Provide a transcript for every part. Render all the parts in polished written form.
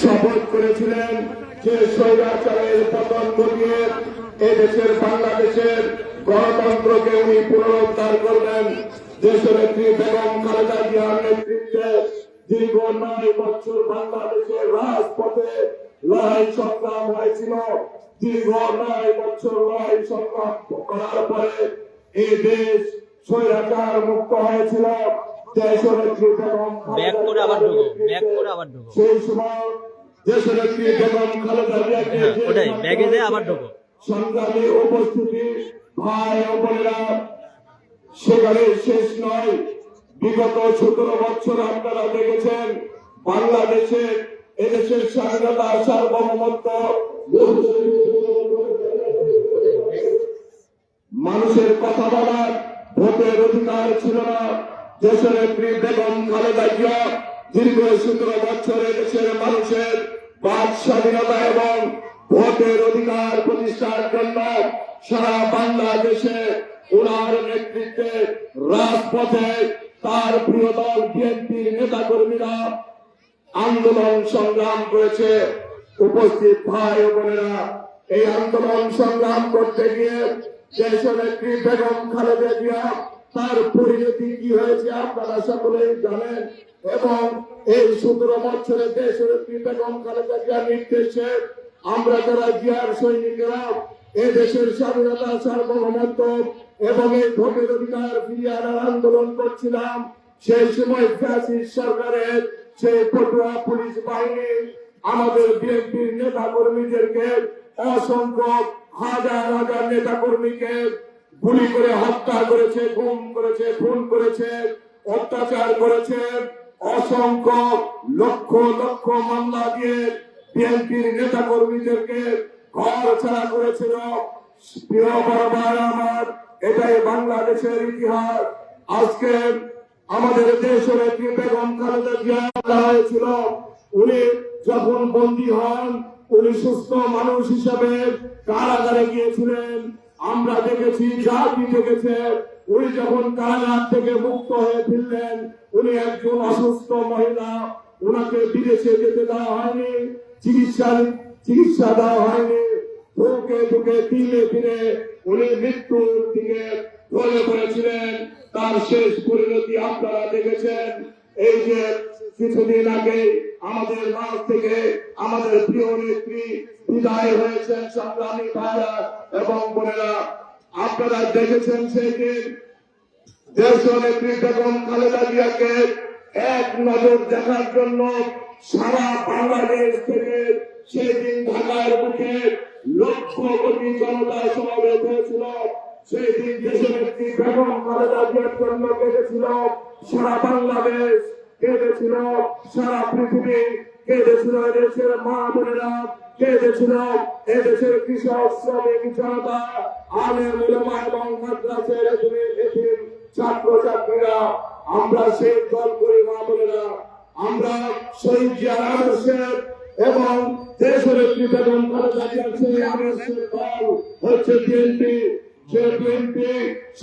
শপথ করেছিলেন যে স্বৈরাচারের পতন ঘটিয়ে এদেশের বাংলাদেশের গণতন্ত্রকে উনি পুনরুদ্ধার করবেন। দেশনেত্রী বেগম খালেদা জিয়ার নেতৃত্বে দীর্ঘ 9 বছর বাংলাদেশের রাজপথে লড়াই সংগ্রাম হয়েছিল। দীর্ঘ 9 বছর লড়াই সংগ্রাম করার পরে এই দেশ স্বৈরাচার মুক্ত হয়েছিল। দেশনেত্রী বেগম সেই সময় দেশনেত্রী বেগম খালেদা জিয়াকে সংগ্রামী উপস্থিতি ভাই ও বোনেরা, সেখানে শেষ নয়। বিগত 17 বছর আপনারা দেখেছেন বাংলাদেশে এদেশের স্বাধীনতা সার্বভৌমত্ব মানুষের কথা বলার ভোটের অধিকার ছিল না। দেশনেত্রী বেগম খালেদা জিয়া দীর্ঘ 17 বছর দেশের মানুষের বাক স্বাধীনতা এবং ভোটের অধিকার প্রতিষ্ঠার জন্য সারা বাংলাদেশে ওনার নেতৃত্বে রাজপথে তার প্রিয় দল বিএনপির নেতা কর্মীরা আন্দোলন সংগ্রাম করেছে। উপস্থিত ভাই ও বোনেরা, এই আন্দোলন সংগ্রাম করতে গিয়ে দেশনেত্রী বেগম খালেদা জিয়া তার পরিণতি কি হয়েছে আপনারা সকলেই জানেন। এবং এই 17 বছরে দেশনেত্রী বেগম খালেদা জিয়ার নির্দেশে আমরা যারা জিয়ার সৈনিকেরা এই দেশের স্বাধীনতা সার্বভৌমত্ব এবং এই ভোটের অধিকার ফিরিয়ে আনার আন্দোলন করছিলাম, সেই সময় ফ্যাসিস্ট সরকারের সেই পটুয়া পুলিশ বাহিনী আমাদের বিএনপির নেতা কর্মীদেরকে অসংখ্য হাজার হাজার নেতা কর্মীকে গুলি করে হত্যা করেছে, গুম করেছে, খুন করেছে, অত্যাচার করেছে। অসংখ্য লক্ষ লক্ষ মামলা দিয়ে বিএনপির নেতা কর্মীদেরকে ঘর ছাড়া করেছিল। প্রিয় বড় ভাই আমার, এটাই বাংলাদেশের ইতিহাস। আজকে আমাদের দেশনেত্রী বেগম খালেদা জিয়া হয়েছিল, উনি যখন বন্দী হন উনি সুস্থ মানুষ হিসাবে কারাগারে গিয়েছিলেন। আমরা দেখেছি, জাতি দেখেছে, উনি যখন কারাগার থেকে মুক্ত হয়ে ফিরলেন উনি একজন অসুস্থ মহিলা, উনাকে বিদেশে যেতে দেওয়া হয়নি, চিকিৎসা দেওয়া হয়নি। ঢুকে ঢুকে দিলে ফিরে উনি মৃত্যুর দিকে ঢলে পড়েছিলেন। তার শেষ পরিণতি আপনারা দেখেছেন। এই যে কিছুদিন আগে আমাদের মাঝ থেকে আমাদের প্রিয় নেত্রী বিদায় হয়েছেন, সংগ্রামী ভাইরা এবং বোনেরা, আপনারা দেখেছেন সেই দিন দেশনেত্রী বেগম খালেদা জিয়াকে এক নজর দেখার জন্য সারা বাংলাদেশ থেকে সেই দিন ঢাকার বুকে লক্ষ কোটি জনতা সমাবেশ হয়েছিল। সেই দিন দেশনেত্রী বেগম খালেদা জিয়ার জন্য কেঁদেছিল সারা বাংলাদেশ, কেঁদেছিল সারা পৃথিবী, কেঁদেছিল এদেশের মা বোনেরা, কেঁদেছিল এদেশের কৃষক শ্রমিক জনতা, আলেম ওলামা এবং মাদ্রাসার এতিম ছাত্র ছাত্রীরা। আমরা সেই দল করি মা বোনেরা, আমরা শহীদ জিয়ার আদর্শের এবং দেশনেত্রী বেগম খালেদা জিয়ার সেই আদর্শের দল হচ্ছে বিএনপি। যে বিএনপি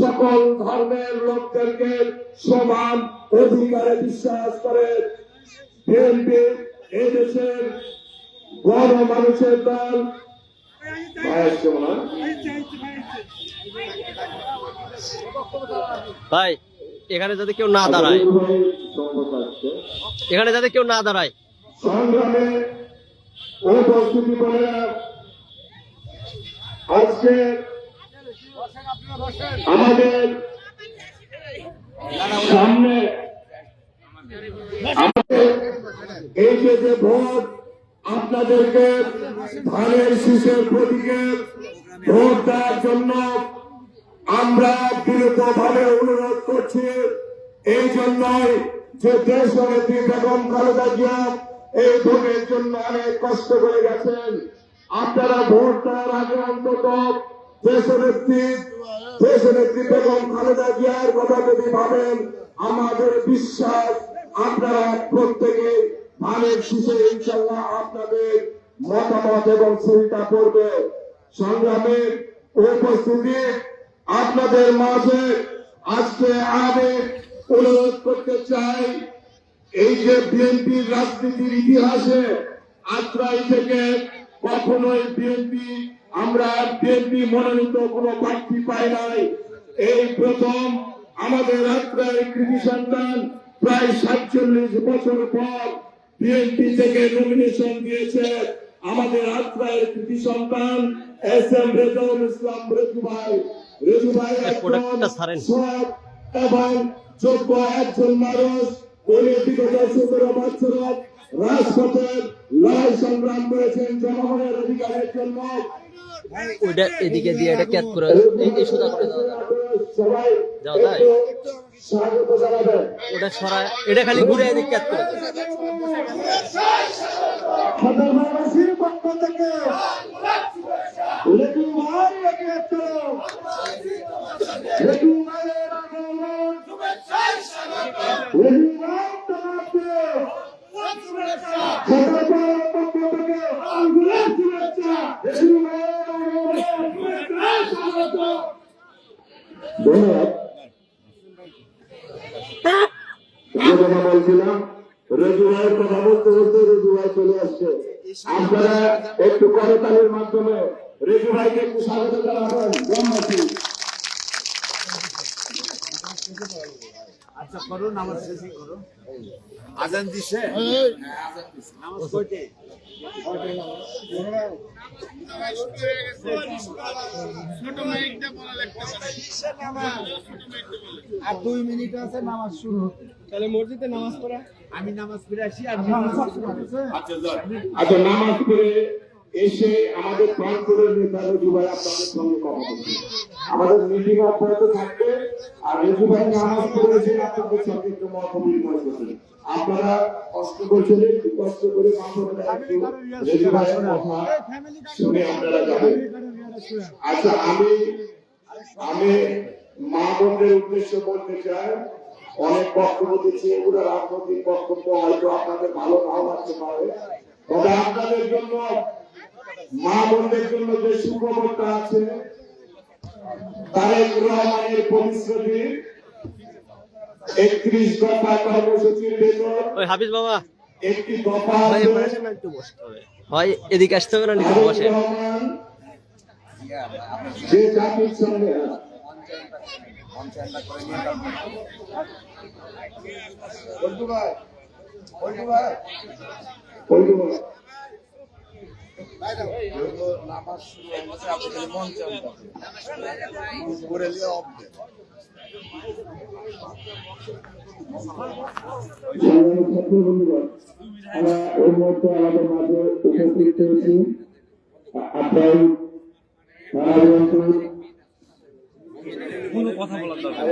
সকল ধর্মের লোকদেরকে সমান অধিকারে বিশ্বাস করে। বিএনপি এই দেশের বড় মানুষের দল। ভাই এখানে যদি কেউ না দাঁড়ায়, এখানে যাতে কেউ না দাঁড়ায় সংগ্রামে উপস্থিতি বলে আজকে আমাদের সামনে এই যে ভোট, আপনাদেরকে ধানের শীষের প্রতীকে ভোট দেওয়ার জন্য আমরা বিরতভাবে অনুরোধ করছি। এই জন্যই যে দেশনেত্রী বেগম খালেদা জিয়া এই ভোটের জন্য অনেক কষ্ট করে গেছেন। আপনারা ভোট দেওয়ার আগে অন্তত দেশনেত্রী বেগম খালেদা জিয়ার কথা যদি ভাবেন, আমাদের বিশ্বাস আপনারা প্রত্যেকে ধানের শীষে ইনশাল্লাহ আপনাদের মতামত এবং চিন্তা করবে। সংগ্রামের উপস্থিতি আপনাদের মাঝে আজকে আমি অনুরোধ করতে চাই, এই যে বিএনপির রাজনীতির ইতিহাসে আত্রাই থেকে কখনোই বিএনপি আমরা বিএনপি মনোনীত কোনো প্রার্থী পাই নাই। এই প্রথম আমাদের আত্রাই কৃতি সন্তান প্রায় 47 বছর পর বিএনপি থেকে নমিনেশন দিয়েছে আমাদের আত্রাইয়ের কৃতি সন্তান SM রেজাউল ইসলাম রেজু ভাই। রেজু ভাই প্রোডাক্টটা ছাড়েন। সৎ এবং যোগ্য একজন মানুষ। উনি বিগত 17 বছর রাজপথের লড়াই সংগ্রাম করেছেন জনগণের অধিকারের জন্য। ওইটা এদিকে দিয়ে এটা ক্যাচ করে এই সোজা করে দাও। সবাই যাও তাই একটু স্বাগত জানাবেন। ওটা সরায় এটা খালি ঘুরে এদিকে ক্যাচ করে দাও। সদরবাসীর পক্ষ থেকে রেজু ভাই এগিয়ে চলো। রেজু ভাইয়ের আগমন, রেজু ভাই তোমাকে সদরবাসীর পক্ষ থেকে আঙ্গুলের শুভেচ্ছা। রেজু ভাইয়ের আগমনে স্বাগত। ধন্যবাদ। যে কথা বলছিলাম, রেজু ভাইয়ের কথা বলতে বলতে রেজু ভাই চলে আসছে। আপনারা একটু করতালির মাধ্যমে রেজু ভাইকে একটু স্বাগত জানাবেন। গ্রামবাসী আচ্ছা করো, নামাজ শেষ করো। আজান দিছে, নামাজ কইতে আর 2 মিনিট আছে নামাজ শুরু হতে। তাহলে মসজিদে নামাজ পড়া আমি নামাজ পড়ে আসি আর আচ্ছা নামাজ পড়ে এসে আমাদের প্রান্তরের নেতা রেজু ভাই আপনাদের সঙ্গে কথা বলছে। আমাদের মিটিং অব্যাহত থাকবে আর রেজু ভাই নামাজ পড়ে এসে আপনাদের সঙ্গে একটু মত বিনিময় করবেন। আপনারা কষ্ট করছেন, একটু কষ্ট করে রেজু ভাইয়ের কথা শুনে আপনারা যাবেন। আচ্ছা আমি মা বোনদের উদ্দেশ্যে বলতে চাই, অনেক বক্তব্য দিচ্ছে, এগুলো রাজনৈতিক বক্তব্য, হয়তো আপনাদের ভালো নাও লাগতে পারে, তবে আপনাদের জন্য মা বোনদের জন্য যে সুখবরটা আছে, তারেক রহমানের প্রতিশ্রুতি 31 দফা কর্মসূচির ভেতর ওই হাফিজ বাবা একটি দফা ভাই আছে। এবার আসেন না, একটু বসতে হবে। হয় এদিকে আসতে হবে না নিচে তারেক বসে। রহমান যে জাতির সঙ্গে নামাজ শুরু হয়েছে, আপনাদের মন করে নিয়ে অব্দে আমরা এই মুহূর্তে আমাদের মাঝে উপস্থিত হয়েছি আপনার কোনো কথা বলার দরকার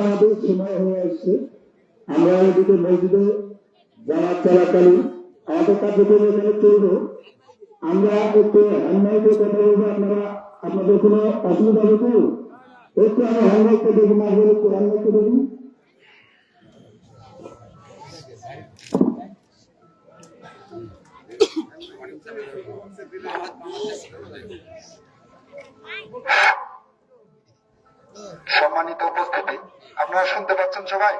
আমাদের সময় হয়ে আসছে। আমরা এদিকে মসজিদে জামাত চলাকালীন আমাদের কার্যক্রম এখানে চলবে। আমরা একটু হ্যান্ডমাইকে কথা বলবো, আপনাদের কোনো অসুবিধা হবে তো? একটু আমি হ্যান্ডমাইকটা দেখি, মাঝে একটু হ্যান্ডমাইকটা দেখি। সম্মানিত উপস্থিতি, আপনারা শুনতে পাচ্ছেন সবাই?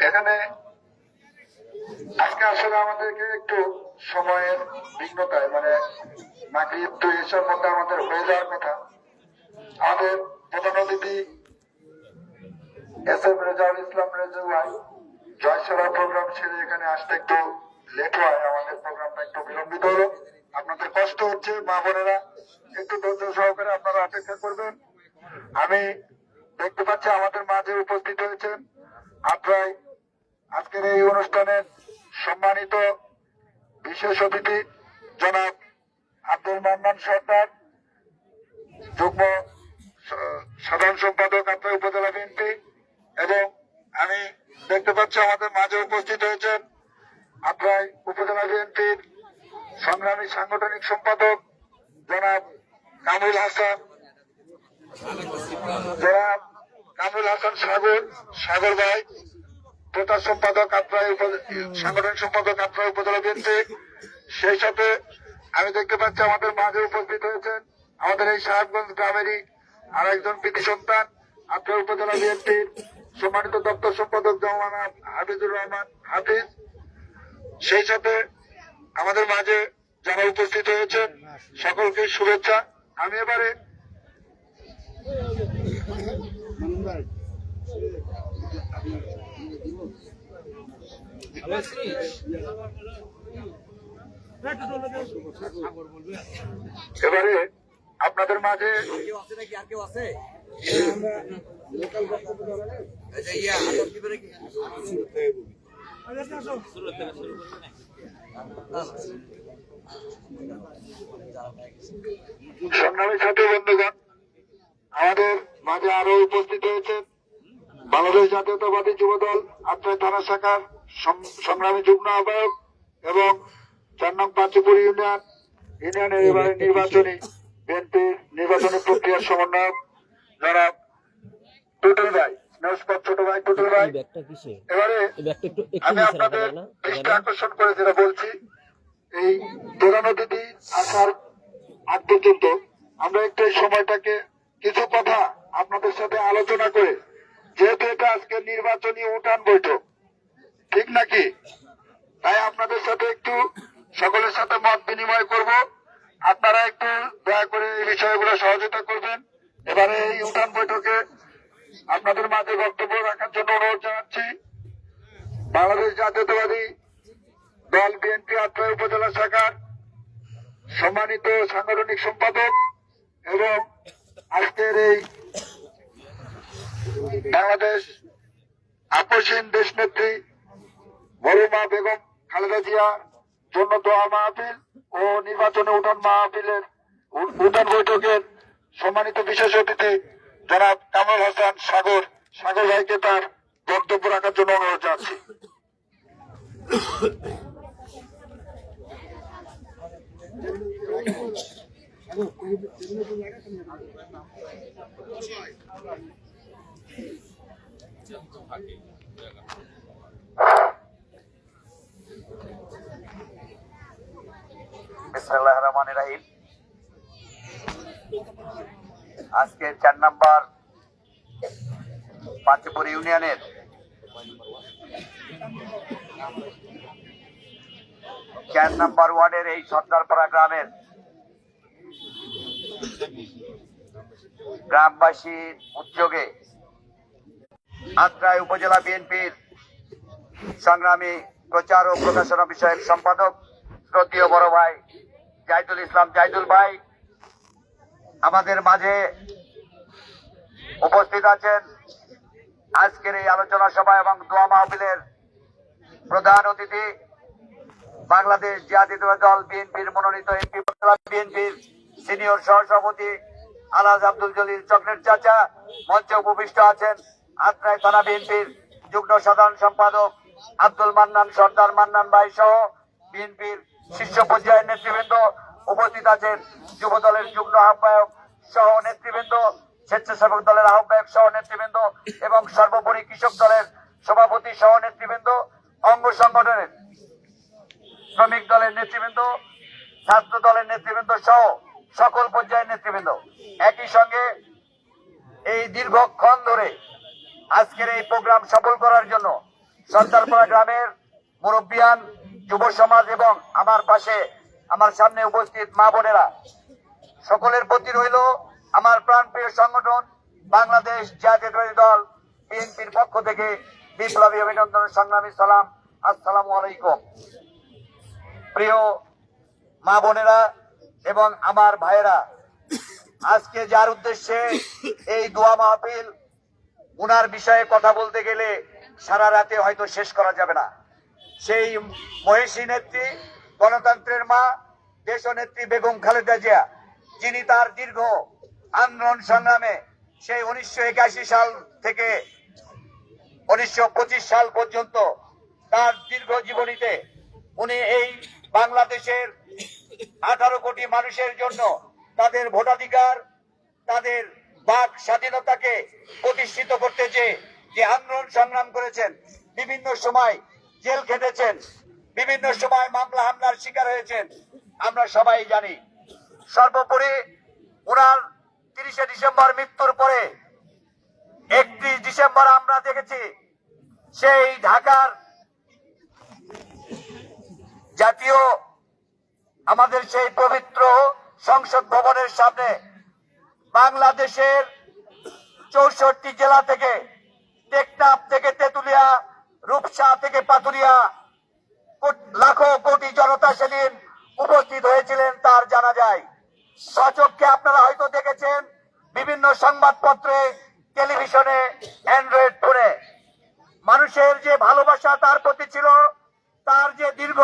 এখানে আজকে আসলে আমাদেরকে একটু সময়ের বিঘ্নতায়, মানে মাগরিব তো এসব মধ্যে আমাদের হয়ে যাওয়ার কথা। আমাদের প্রধান অতিথি SM রেজাউল ইসলাম রেজু ভাই জয়সভা প্রোগ্রাম ছেড়ে এখানে আসতে একটু লেট হয়, আমাদের প্রোগ্রামটা একটু বিলম্বিত হলো। আপনাদের কষ্ট হচ্ছে, মা বোনেরা একটু ধৈর্য সহকারে আপনারা অপেক্ষা করবেন। আমি দেখতে পাচ্ছি আমাদের মাঝে উপস্থিত হয়েছেন আত্রাই আজকের এই অনুষ্ঠানের সম্মানিত বিশেষ অতিথি জনাব আব্দুল মান্নান সরকার, যুগ্ম সাধারণ সম্পাদক আত্রাই উপজেলা বিএনপি, এবং আমি দেখতে পাচ্ছি আমাদের মাঝে উপস্থিত হয়েছেন আত্রাই উপজেলা বিএনপির সংগ্রামী সাংগঠনিক সম্পাদক জনাব কামরুল হাসান, সাগর ভাই, প্রচার সম্পাদক আত্রাই, সাংগঠনিক সম্পাদক আত্রাই উপজেলা বিএনপি। সেই সাথে আমি দেখতে পাচ্ছি আমাদের মাঝে উপস্থিত হয়েছেন আমাদের এই সাহেবগঞ্জ গ্রামেরই আর একজন কৃতি সন্তান আত্রা উপজেলা বিএনপির সম্মানিত দপ্তর সম্পাদক মাওলানা হাফিজুর রহমান হাফিজ। সেই সাথে আমাদের মাঝে যারা উপস্থিত হয়েছেন সকলকে শুভেচ্ছা। আমি এবারে আপনাদের মাঝে সংগ্রামী ছাত্র বন্ধুগণ, আমাদের মাঝে আরো উপস্থিত হয়েছে বাংলাদেশ জাতীয়তাবাদী যুবদল আত্রাই থানা শাখার সংগ্রামী যুগ্ম আহ্বায়ক এবং 4 নং পাঁচিপুর ইউনিয়নের এবারে নির্বাচনী বিএনপির নির্বাচনী প্রক্রিয়ার সমন্বয়ক যারা টুটুল ভাই, নমস্কার ছোট ভাই টুটুল ভাই। এবারে আমি আপনাদের দৃষ্টি আকর্ষণ করে যেটা বলছি, এই প্রধান অতিথি আসার আগ পর্যন্ত আমরা একটু এই সময়টাকে কিছু কথা আপনাদের সাথে আলোচনা করে, যেহেতু এটা আজকে নির্বাচনী উঠান বৈঠক, ঠিক নাকি, তাই আপনাদের সাথে একটু সকলের সাথে মত বিনিময় করব। আপনারা একটু দয়া করে এই বিষয়গুলো সহযোগিতা করবেন। এবারে এই উঠান বৈঠকে আপনাদের মাঝে বক্তব্য রাখার জন্য অনুরোধ জানাচ্ছি বাংলাদেশ জাতীয়তাবাদী দল বিএনপি আত্রাই উপজেলা শাখার সম্মানিত সাংগঠনিক সম্পাদক এবং আজকের এই বাংলাদেশ আপসহীন দেশ নেত্রী মরহুমা বেগম খালেদা জিয়া জন্য দোয়া মাহফিল ও নির্বাচনে উঠান মাহফিলের উঠান বৈঠকের সম্মানিত বিশেষ অতিথি জনাব কামাল হাসান সাগর ভাইকে তার বক্তব্য রাখার জন্য অনুরোধ জানাচ্ছি। বিসমিল্লাহির রহমানির রহিম। আজকে 4 নম্বর পাঁচিপুর ইউনিয়নের 4 নম্বর ওয়ার্ডের এই সর্দারপাড়া গ্রামের গ্রামবাসীর উদ্যোগে আত্রাই উপজেলা বিএনপির সংগ্রামী প্রচার ও প্রকাশনা বিষয়ক সম্পাদক শ্রদ্ধেয় বড় ভাই জাহিদুল ইসলাম জাহিদুল ভাই আমাদের মাঝে উপস্থিত আছেন। আজকের এই আলোচনা সভা এবং দোয়া মাহফিলের প্রধান অতিথি বাংলাদেশ জাতীয়তাবাদী দল বিএনপির মনোনীত এমপি বিএনপির সিনিয়র সহসভাপতি আলহাজ আব্দুল জলিল চকলেট চাচা। মঞ্চে উপবিষ্ট আছেন আত্রাই থানা বিএনপির যুগ্ম সাধারণ সম্পাদক আব্দুল মান্নান সর্দার মান্নান ভাই সহ বিএনপির শীর্ষ পর্যায়ের নেতৃবৃন্দ। উপস্থিত আছেন যুব দলের যুগ্ম আহ্বায়ক সহ নেতৃবৃন্দ, স্বেচ্ছাসেবক দলের আহ্বায়ক সহ নেতৃবৃন্দ এবং সর্বোপরি কৃষক দলের সভাপতি সহ নেতৃবৃন্দ, অঙ্গ সংগঠনের শ্রমিক দলের নেতৃবৃন্দ, ছাত্র দলের নেতৃবৃন্দ সহ সকল পর্যায়ের নেতৃবৃন্দ। একই সঙ্গে এই দীর্ঘক্ষণ ধরে আজকের এই প্রোগ্রাম সফল করার জন্য সর্দারপাড়া গ্রামের মুরব্বিয়ান, যুব সমাজ এবং আমার সামনে উপস্থিত মা বোনেরা, সকলের প্রতি রইল আমার প্রাণপ্রিয় সংগঠন বাংলাদেশ জাতীয়তাবাদী দল বিএনপির পক্ষ থেকে বিপ্লবী অভিনন্দন, সংগ্রামী সালাম। আসসালামু আলাইকুম। প্রিয় মা বোনেরা এবং আমার ভাইয়েরা, আজকে যার উদ্দেশ্যে এই দোয়া মাহফিল, উনার বিষয়ে কথা বলতে গেলে সারা রাতে হয়তো শেষ করা যাবে না। সেই মহিষী নেত্রী, গণতন্ত্রের মা, দেশনেত্রী বেগম খালেদা জিয়া, যিনি তার দীর্ঘ আন্দোলন সংগ্রামে সেই 1981 সাল থেকে 1925 সাল পর্যন্ত তার দীর্ঘ জীবনীতে উনি এই বাংলাদেশের 18 কোটি মানুষের জন্য তাদের ভোটাধিকার, তাদের বাক স্বাধীনতাকে প্রতিষ্ঠিত করতে যে আন্দোলন সংগ্রাম করেছেন, বিভিন্ন সময় জেল খেটেছেন, বিভিন্ন সময় মামলা হামলার শিকার হয়েছেন, আমরা সবাই জানি। সর্বোপরি ওনার 30শে ডিসেম্বর মৃত্যুর পরে 31 ডিসেম্বর আমরা দেখেছি সেই ঢাকার জাতীয় আমাদের সেই পবিত্র সংসদ ভবনের সামনে বাংলাদেশের 64 জেলা থেকে, টেকনাফ থেকে তেতুলিয়া, রূপসা থেকে পাতুরিয়া লাখো কোটি জনতা সেদিন উপস্থিত হয়েছিলেন তার জানা যায়। সচক্ষে আপনারা হয়তো দেখেছেন বিভিন্ন সংবাদপত্রে, টেলিভিশনে, অ্যান্ড্রয়েড ফোনে। মানুষের যে ভালোবাসা তার প্রতি ছিল, তার যে দীর্ঘ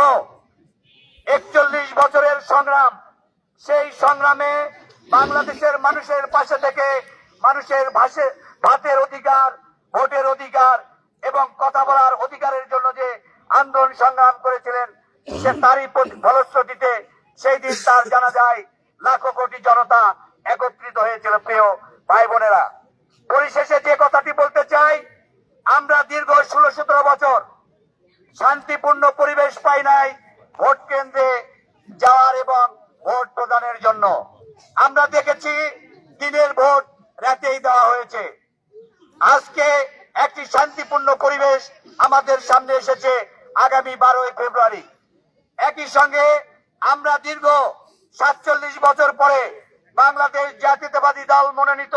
41 বছরের সংগ্রাম, সেই সংগ্রামে বাংলাদেশের মানুষের পাশে থেকে মানুষের ভাতের অধিকার, ভোটের অধিকার এবং কথা বলার অধিকারের জন্য যে আন্দোলন সংগ্রাম করেছিলেন, সে তারই ফলশ্রুতিতে সেই দিন তার জানা যায় লাখো কোটি জনতা একত্রিত হয়েছিল। প্রিয় ভাই বোনেরা, পরিশেষে যে কথাটি বলতে চাই, আমরা দীর্ঘ 16-17 বছর শান্তিপূর্ণ পরিবেশ পাই নাই ভোট কেন্দ্রে যাওয়ার এবং ভোট প্রদানের জন্য। আমরা দেখেছি দিনের ভোট রাতেই দেওয়া হয়েছে। আজকে একটি শান্তিপূর্ণ পরিবেশ আমাদের সামনে এসেছে আগামী 12ই ফেব্রুয়ারি। একই সঙ্গে আমরা দীর্ঘ 47 বছর পরে বাংলাদেশ জাতীয়তাবাদী দল মনোনীত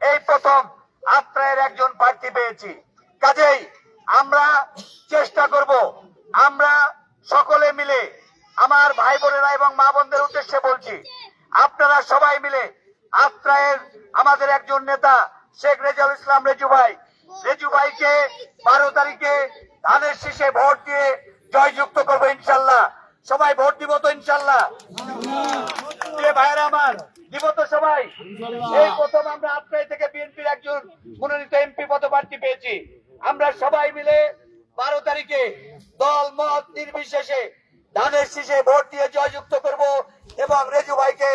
এই প্রথম আত্রায়ের একজন প্রার্থী পেয়েছি। কাজেই আমরা চেষ্টা করব, আমরা সকলে মিলে, আমার ভাই বোনেরা এবং মা বোনদের উদ্দেশ্যে বলছি, আপনারা সবাই মিলে আত্রায়ের আমাদের একজন নেতা শেখ রেজাউল ইসলাম রেজু ভাইকে 12 তারিখে ধানের শীষে ভোট দিয়ে জয়যুক্ত করবো ইনশাল্লাহ। সবাই ভোট দিব তো ইনশাল্লাহ? ভাইয়েরা আমার, দিব তো সবাই? এই প্রথম আমরা আত্রাই থেকে বিএনপির একজন মনোনীত এমপি পদপ্রার্থী পেয়েছি। আমরা সবাই মিলে 12 তারিখে দল মত নির্বিশেষে ধানের শীষে ভোট দিয়ে জয়যুক্ত করব এবং রেজু ভাইকে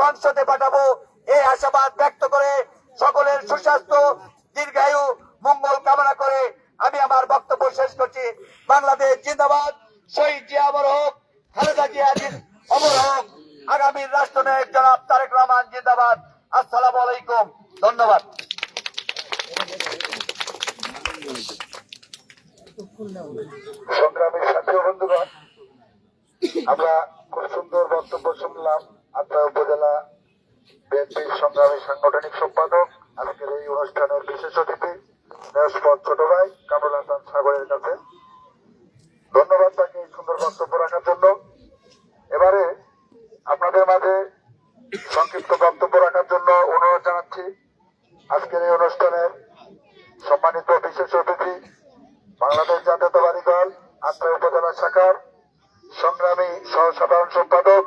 সংসদে পাঠাবো, এই আশাবাদ ব্যক্ত করে সকলের সুস্বাস্থ্য, দীর্ঘায়ু, মঙ্গল কামনা করে আমি আমার বক্তব্য শেষ করছি। বাংলাদেশ জিন্দাবাদ, শহীদ জিয়া অমর হোক, খালেদা জিয়া অমর হোক, আগামীর রাষ্ট্রনায়ক জনাব তারেক রহমান জিন্দাবাদ। আসসালামু আলাইকুম, ধন্যবাদ। সংগ্রামী সাথী ও বন্ধুগণ, আমরা খুব সুন্দর বক্তব্য শুনলাম। আত্রা উপজেলা বিএনপির সংগ্রামী সাংগঠনিক সম্পাদক, আজকের এই অনুষ্ঠানের বিশেষ অতিথি নেওসপদ ছোট ভাই কামরুল হাসান সাগরের কাছে ধন্যবাদ তাকে এই সুন্দর বক্তব্য রাখার জন্য। এবারে আপনাদের মাঝে সংক্ষিপ্ত বক্তব্য রাখার জন্য অনুরোধ জানাচ্ছি আজকের এই অনুষ্ঠানের সম্মানিত বিশেষ অতিথি, বাংলাদেশ জাতীয়তাবাদী দল আত্রা উপজেলা শাখার সংগ্রামী সহসাধারণ সম্পাদক,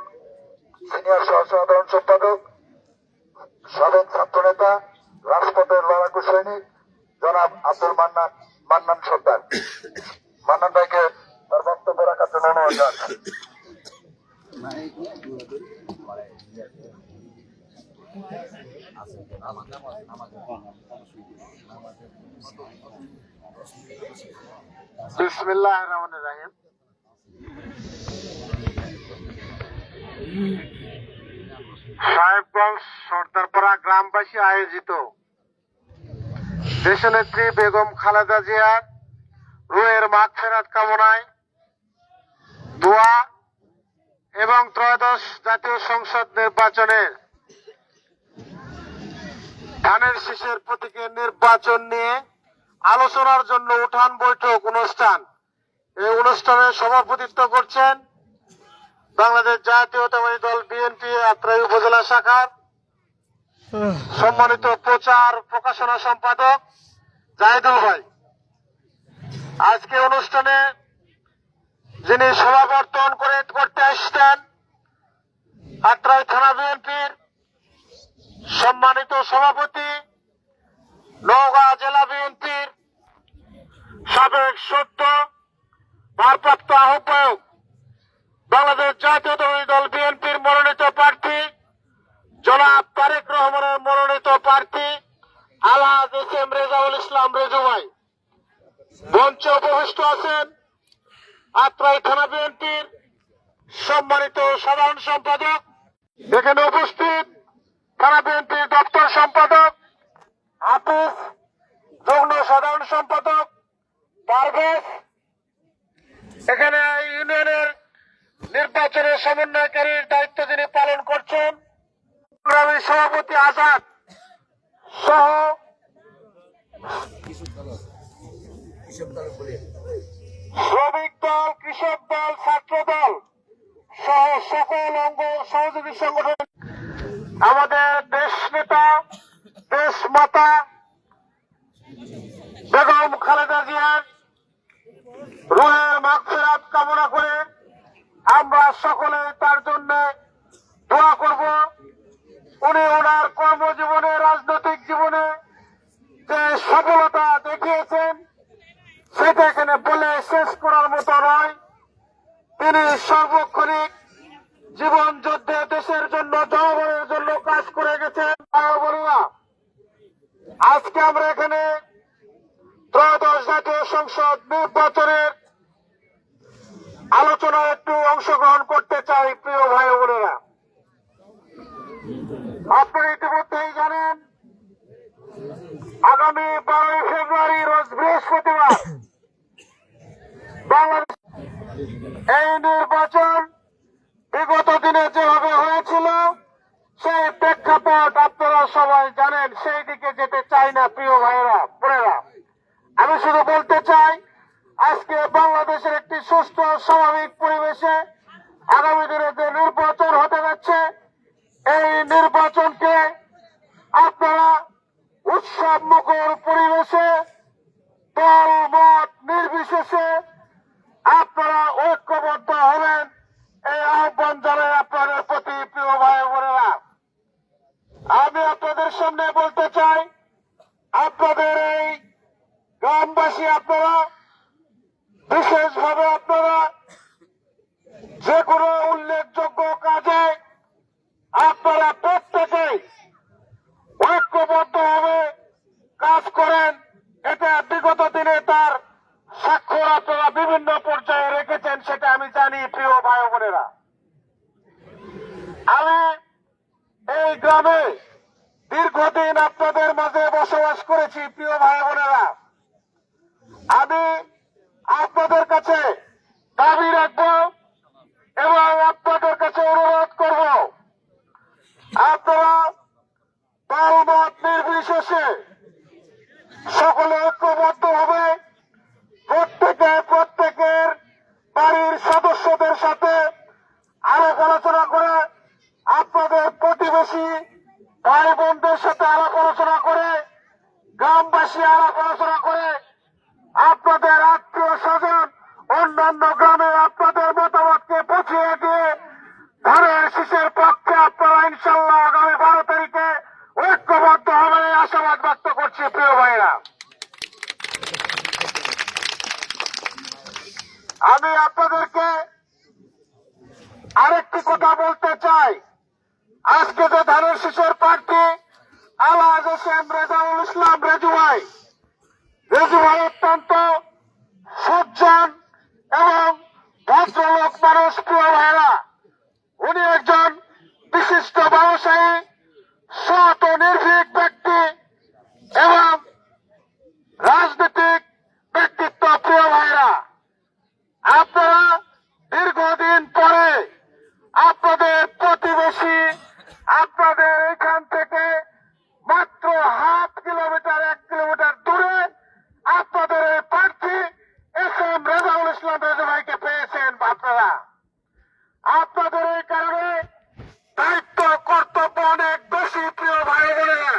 সিনিয়র সহসাধারণ সম্পাদক, সাবেক ছাত্র নেতা, রাজপথের লড়াকু সৈনিক জনাব আব্দুল মান্নান সর্দার। মান্নান ভাইকে তার বক্তব্য রাখার জন্য অনুরোধ জানাচ্ছি। বিসমিল্লাহির রহমানির রহিম। সাহেবগঞ্জ সর্দারপাড়া গ্রামবাসী আয়োজিত দেশনেত্রী বেগম খালেদা জিয়ার রুহের মাগফিরাত কামনায় দোয়া এবং ত্রয়োদশ জাতীয় সংসদ নির্বাচনের ধানের শীষের প্রতীকের নির্বাচন নিয়ে আলোচনার জন্য উঠান বৈঠক অনুষ্ঠান, এই অনুষ্ঠানে সভাপতিত্ব করছেন বাংলাদেশ জাতীয়তাবাদী দল বিএনপি আত্রাই উপজেলা শাখার সম্মানিত প্রচার প্রকাশনা সম্পাদক জাহিদুল ভাই। আজকে অনুষ্ঠানে যিনি সমাবর্তন করতে আসছেন আত্রাই থানা বিএনপির সম্মানিত সভাপতি, নওগাঁ জেলা বিএনপির সাবেক সদ্য ভারপ্রাপ্ত আহ্বায়ক, বাংলাদেশ জাতীয়তাবাদী দল বিএনপির মনোনীত প্রার্থী জনাব তারেক রহমানের মনোনীত প্রার্থী আলহাজ এস.এম. রেজাউল ইসলাম রেজু ভাই। মঞ্চে উপবিষ্ট আছেন আত্রাই থানা বিএনপির সম্মানিত সাধারণ সম্পাদক, এখানে উপস্থিত থানা বিএনপির দপ্তর সম্পাদক হাফিজ, যুগ্ম সাধারণ সম্পাদক পারভেজ, এখানে ইউনিয়নের নির্বাচনের সমন্বয়কারীর দায়িত্ব যিনি পালন করছেন সংগ্রামী সভাপতি আজাদ সহ শ্রমিক দল, কৃষক দল, ছাত্র দল সহ সকল অঙ্গ সহযোগী সংগঠন, আমাদের দেশ নেতা, দেশ মাতা বেগম খালেদা জিয়ার রুহের মাগফিরাত কামনা করে আমরা সকলে তার জন্য দোয়া করব। উনি ওনার কর্মজীবনে, রাজনৈতিক জীবনে যে সফলতা দেখিয়েছেন সেটা এখানে বলে শেষ করার মতো নয়। তিনি সার্বক্ষণিক জীবন যুদ্ধে দেশের জন্য, জনগণের জন্য কাজ করে গেছেন। বলুন, আজকে আমরা এখানে ত্রয়োদশ জাতীয় সংসদ নির্বাচনের আলোচনায় একটু অংশগ্রহণ করতে চাই। প্রিয় ভাই বোনেরা, আপনারা ইতিমধ্যেই জানেন আগামী 12 ফেব্রুয়ারি রোজ বৃহস্পতিবার বাংলাদেশ এই নির্বাচন বিগত দিনে যেভাবে হয়েছিল সেই প্রেক্ষাপট আপনারা সবাই জানেন। সেই দিকে যেতে চাই না প্রিয় ভাইয়েরা বোনেরা। আমি শুধু বলতে চাই আজকে বাংলাদেশের একটি সুস্থ স্বাভাবিক পরিবেশে আগামী দিনে যে নির্বাচন হতে যাচ্ছে এই নির্বাচনকে আপনারা উৎসব মুখর পরিবেশে দল মত নির্বিশেষে আপনারা ঐক্যবদ্ধ হবেন এই আহ্বান জানাই আপনাদের প্রতি। প্রিয় ভাই বোনেরা, আমি আপনাদের সামনে বলতে চাই আপনাদের এই গ্রামবাসী, আপনারা বিশেষভাবে আপনারা যে কোনো উল্লেখযোগ্য কাজে আপনারা প্রত্যেকেই ঐক্যবদ্ধভাবে কাজ করেন। এটা বিগত দিনে তার স্বাক্ষর আপনারা বিভিন্ন পর্যায়ে রেখেছেন, সেটা আমি জানি। প্রিয় ভাই বোনেরা, আমি এই গ্রামে দীর্ঘদিন আপনাদের মাঝে বসবাস করেছি। প্রিয় ভাই বোনেরা, আমি আপনাদের কাছে দাবি রাখবো এবং আপনাদের কাছে অনুরোধ করব, আপনারা দলমত নির্বিশেষে সকলে ঐক্যবদ্ধ হবে, প্রত্যেকের বাড়ির সদস্যদের সাথে আলাপ আলোচনা করে, আপনাদের প্রতিবেশী ভাই বোনদের সাথে আলাপ আলোচনা করে, গ্রামবাসী আলাপ আলোচনা করে, আপনাদের আত্মীয় স্বজন অন্যান্য গ্রামে আপনাদের মতামতকে পৌঁছিয়ে দিয়ে ধানের শীষের পক্ষে আপনারা ইনশাল্লাহ আগামী 12 তারিখে ঐক্যবদ্ধ হবে আশাবাদ ব্যক্ত করছি। প্রিয় ভাইরা, আমি আপনাদেরকে আরেকটি কথা বলতে চাই। আজকে যে ধানের শীষের প্রার্থী আলহাজ হোসেন রেজাউল ইসলাম রেজু ভাই অত্যন্ত সজ্জন এবং ভদ্রলোক মানুষ। প্রিয় ভাইরা, উনি একজন বিশিষ্ট ব্যবসায়ী, সৎ ও নির্ভীক ব্যক্তি এবং রাজনৈতিক ব্যক্তিত্ব। প্রিয় ভাইরা, আপনারা দীর্ঘদিন পরে আপনাদের প্রতিবেশী, আপনাদের এখান থেকে মাত্র ½ কিলোমিটার 1 কিলোমিটার দূরে আপনাদের এই প্রার্থী এস এম রেজাউল ইসলাম রেজু ভাইকে পেয়েছেন। আপনারা আপনাদের এই কারণে দায়িত্ব কর্তব্য অনেক বেশি। প্রিয় ভাই বোনেরা,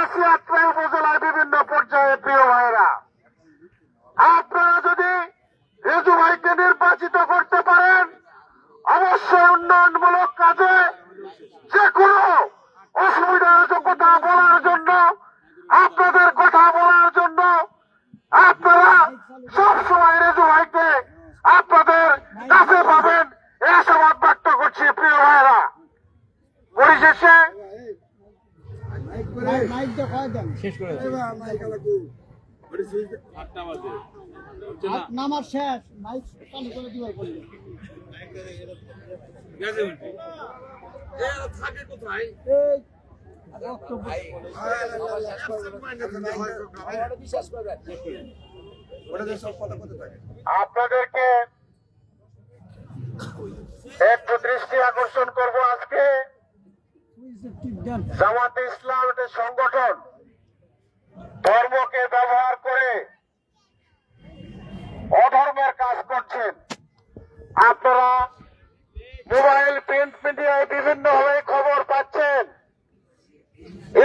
কাশিয়াত্রা উপজেলার বিভিন্ন পর্যায়ে প্রিয় ভাইরা, আপনারা যদি রেজু ভাইকে নির্বাচিত করতে পারেন, অবশ্যই উন্নয়নমূলক কাজে যে কোনো অসুবিধার কথা বলার জন্য, আপনাদের কথা বলার জন্য আপনারা সবসময় রেজু ভাইকে আপনাদের কাছে পাবেন, এই আশাবাদ ব্যক্ত করছি প্রিয় ভাইরা। পরিশেষে নামার শেষ মাইক চালু করে দিবার বললো আপনাদেরকে একটু দৃষ্টি আকর্ষণ করব। আজকে জামাতে ইসলাম একটা সংগঠন ধর্মকে ব্যবহার করে অধর্মের কাজ করছেন। আপনারা মোবাইল প্রিন্ট মিডিয়ায় বিভিন্নভাবে খবর পাচ্ছেন।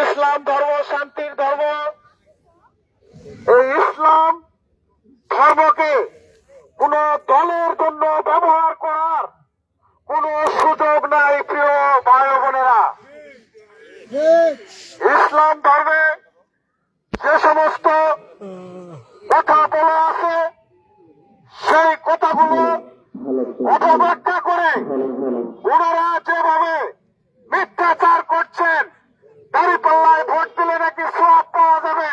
ইসলাম ধর্ম শান্তির ধর্ম, এই ইসলাম ধর্মকে কোন দলের জন্য ব্যবহার করার কোন সুযোগ নাই প্রিয় ভাই বোনেরা। ইসলাম ধর্মে যে সমস্ত কথা বলা আছে সেই কথাগুলো অপব্যাখ্যা করে ওনারা যেভাবে মিথ্যাচার করছেন, দাঁড়িপাল্লায় ভোট দিলে নাকি সওয়াব পাওয়া যাবে,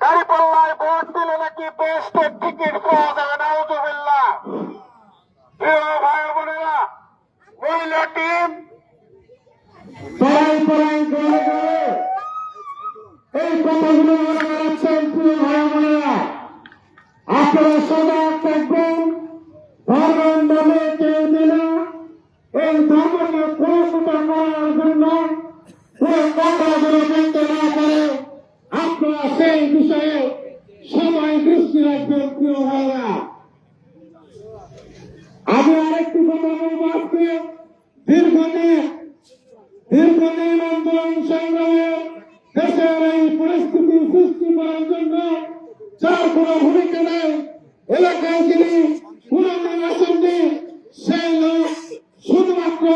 দাঁড়িপাল্লায় ভোট দিলে নাকি বেহেশতের টিকিট পাওয়া যাবে, নাউযুবিল্লাহ। প্রিয় ভাই বোনেরা, মহিলা টিম পড়াই পড়াই গড়ে গড়ে এই কথাগুলো মনে করাচ্ছেন। প্রিয় ভাই বোনেরা, আপনারা সজাগ থাকবেন। ধর্মের নামে কেউ দিলে এই ধর্মকে পুরস্কৃত করার জন্য কোন কথাগুলো বলতে না পারে, আপনারা সেই বিষয়ে সবাই দৃষ্টি রাখবেন। প্রিয় ভাইরা, আমি আরেকটি কথা বলবো। আজকে দীর্ঘদিন আন্দোলন সংগ্রামে দেশের এই পরিস্থিতি সৃষ্টি করার জন্য যার কোনো ভূমিকা নেই, এলাকায় যিনি পুরনো আসেননি, সেই লোক শুধুমাত্র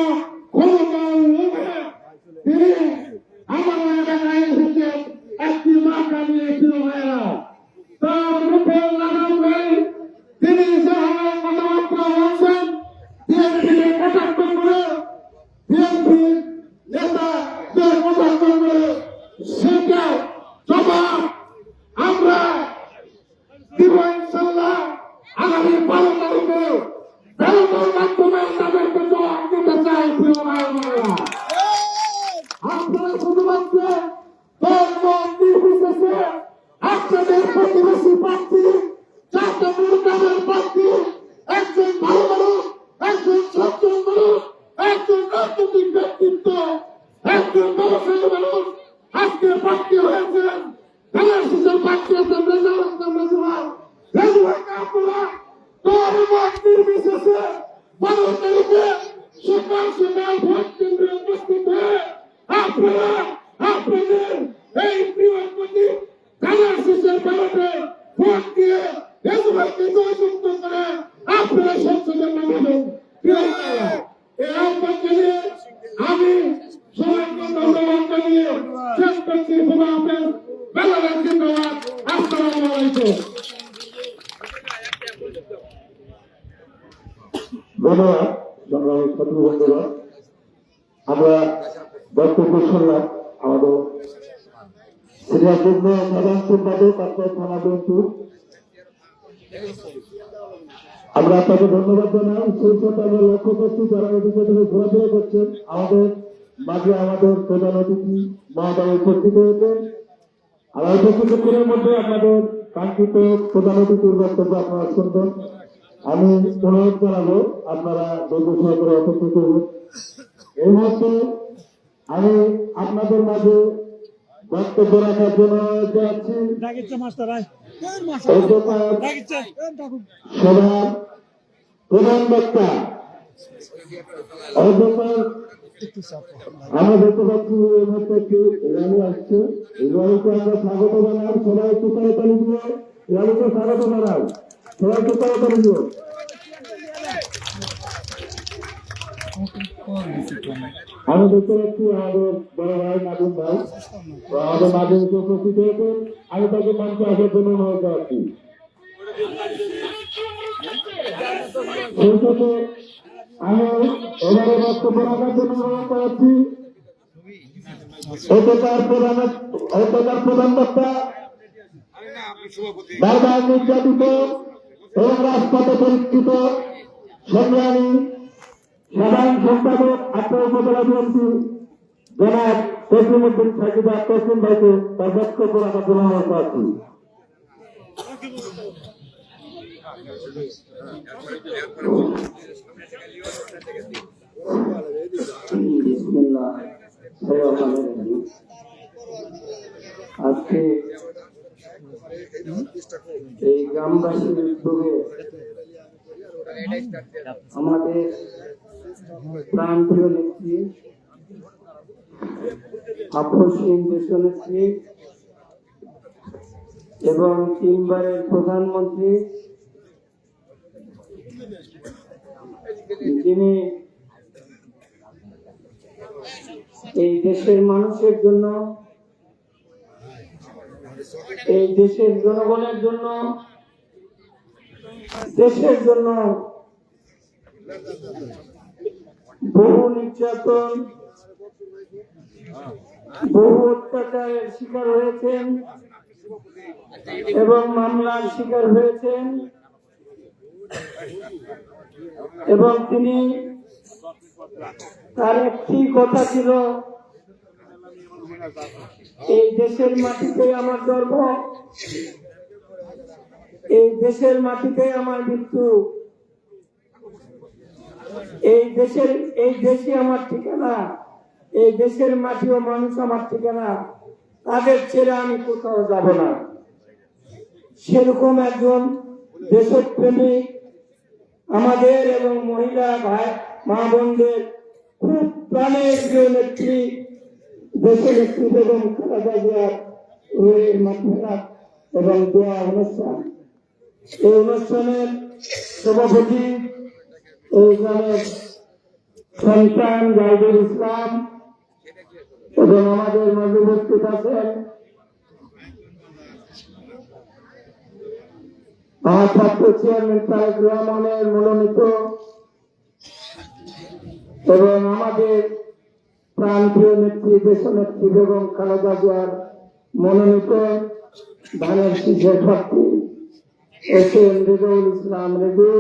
ক্ষমতার লোভে তিনি আমার এলাকায় এসেছে একটি মার্কা নিয়ে। প্রিয় ভাইরা, তার মুখে লাগাম নেই। তিনি যেভাবে কথাবার্তা বলছেন, বিএনপিকে কটাক্ষ করে, বিএনপি নেতা যে কটাক্ষ করে, সেটা জবাব আমরা দিব ইনশাল্লাহ। আগামী 12 তারিখে ব্যালটের মাধ্যমে তাদেরকে জবাব দিতে চাই। প্রিয় ভাই বোনেরা, আপনারা শুধুমাত্র ধর্ম নির্বিশেষে আপনাদের প্রতিবেশী প্রার্থী, জাতীয় গ্রামের প্রার্থী, একজন ভালো মানুষ, একজন সজ্জন মানুষ, একজন রাজনৈতিক ব্যক্তিত্ব, একজন ব্যবসায়ী মানুষ আজকে প্রার্থী হয়েছেন। ধানের শীষের প্রার্থী আছেন রেজাউল ইসলাম রেজু ভাই। রেজু ভাইকে আপনারা ধর্ম নির্বিশেষে 12 তারিখে সকাল সকাল ভোট কেন্দ্রে উপস্থিত হয়ে আপনারা আপনাদের এই প্রিয় প্রতীক ধানের শীষের ব্যালটে ভোট দিয়ে রেজু ভাইকে জয়যুক্ত করে আপনারা সংসদে নামাবেন। প্রিয় ভাইরা, এই আহ্বান জানিয়ে আমি সবাইকে ধন্যবাদ জানিয়ে শেষ করছি। খোদা হাফেজ। বাংলাদেশ জিন্দাবাদ। আসসালামু আলাইকুম। ধন্যবাদ সংগ্রামী ছাত্র বন্ধুরা। আমরা বক্তব্য শুনলাম আমাদের সিরিয়াপূর্ণ সাধারণ সম্পাদক আপনার থানা বিএনপি। আমরা আপনাকে ধন্যবাদ জানাই। সেই সাথে আমরা লক্ষ্য করছি যারা এদিকে থেকে ঘোরাফেরা করছেন, আমাদের মাঝে আমাদের প্রধান অতিথি মহোদয় উপস্থিত হয়েছেন। আর অল্প কিছুক্ষণের মধ্যে আপনাদের কাঙ্ক্ষিত প্রধান অতিথির বক্তব্য আপনারা শুনবেন। আমি অনুরোধ জানাবো আপনারা ধৈর্য সহকারে অপেক্ষা করবেন। এই মুহূর্তে আমি আপনাদের মাঝে বক্তব্য রাখার জন্য যাচ্ছি সভার প্রধান বক্তা অধ্যাপক আমরা দেখতে পাচ্ছি এই মুহূর্তে একটি র্যালি আসছে। এই র্যালিকে আমরা স্বাগত জানাই। সবাই একটু করতালি দিয়ে র্যালিকে স্বাগত জানাই। সবাই একটু করতালি দিয়ে। আমি দেখতে পাচ্ছি আমাদের বড় ভাই নাদিম ভাই, তো আমাদের মাধ্যমিক উপস্থিত হয়েছেন। আমি তাকে মঞ্চে আসার জন্য অনুরোধ করছি। সেই সাথে আমি এবারে বক্তব্য রাখার জন্য অনুরোধ করাচ্ছি এটাকার প্রধান বক্তা, বারবার নির্যাতিত এবং রাজপথে পরিচিত সংগ্রামী সাধারণ সম্পাদক আপনার উপজেলা বিএনপি জনাব তসলিমউদ্দিন সাকিবা তসলিম ভাইকে তার বক্তব্য রাখার জন্য অনুরোধ করছি। আজকে এই গ্রামবাসীর উদ্যোগে আমাদের প্রান্তীয় নেত্রী আপসহীন দেশনেত্রী এবং 3 বারের প্রধানমন্ত্রী, যিনি এই দেশের মানুষের জন্য, এই দেশের জনগণের জন্য, দেশের জন্য বহু নির্যাতন, বহু অত্যাচারের শিকার হয়েছেন এবং মামলার শিকার হয়েছেন, এবং তিনি তার একটি কথা ছিল, এই দেশের মাটিতে আমার জন্ম, এই দেশের মাটিতে আমার মৃত্যু, এই দেশই আমার ঠিকানা, এই দেশের মাটি ও মানুষ আমার ঠিকানা, তাদের ছেড়ে আমি কোথাও যাব না। সেরকম একজন দেশপ্রেমিক আমাদের এবং মহিলা ভাই মা বোনদের খুব প্রাণের প্রিয় নেত্রী, দেশের নেত্রী বেগম খালেদা জিয়ার রুহের মাগফিরাত এবং দোয়া অনুষ্ঠান। এই অনুষ্ঠানের সভাপতি এই গ্রামের সন্তান জাহিদুল ইসলাম এবং আমাদের মাঝে উপস্থিত আছেন আমার ছাত্র চেয়ারম্যান তারেক রহমানের মনোনীত এবং আমাদের প্রান্তীয় নেত্রী দেশনেত্রী বেগম খালেদা জিয়ার মনোনীত ধানের শীষের প্রার্থী এসএম রেজাউল ইসলাম রেজু,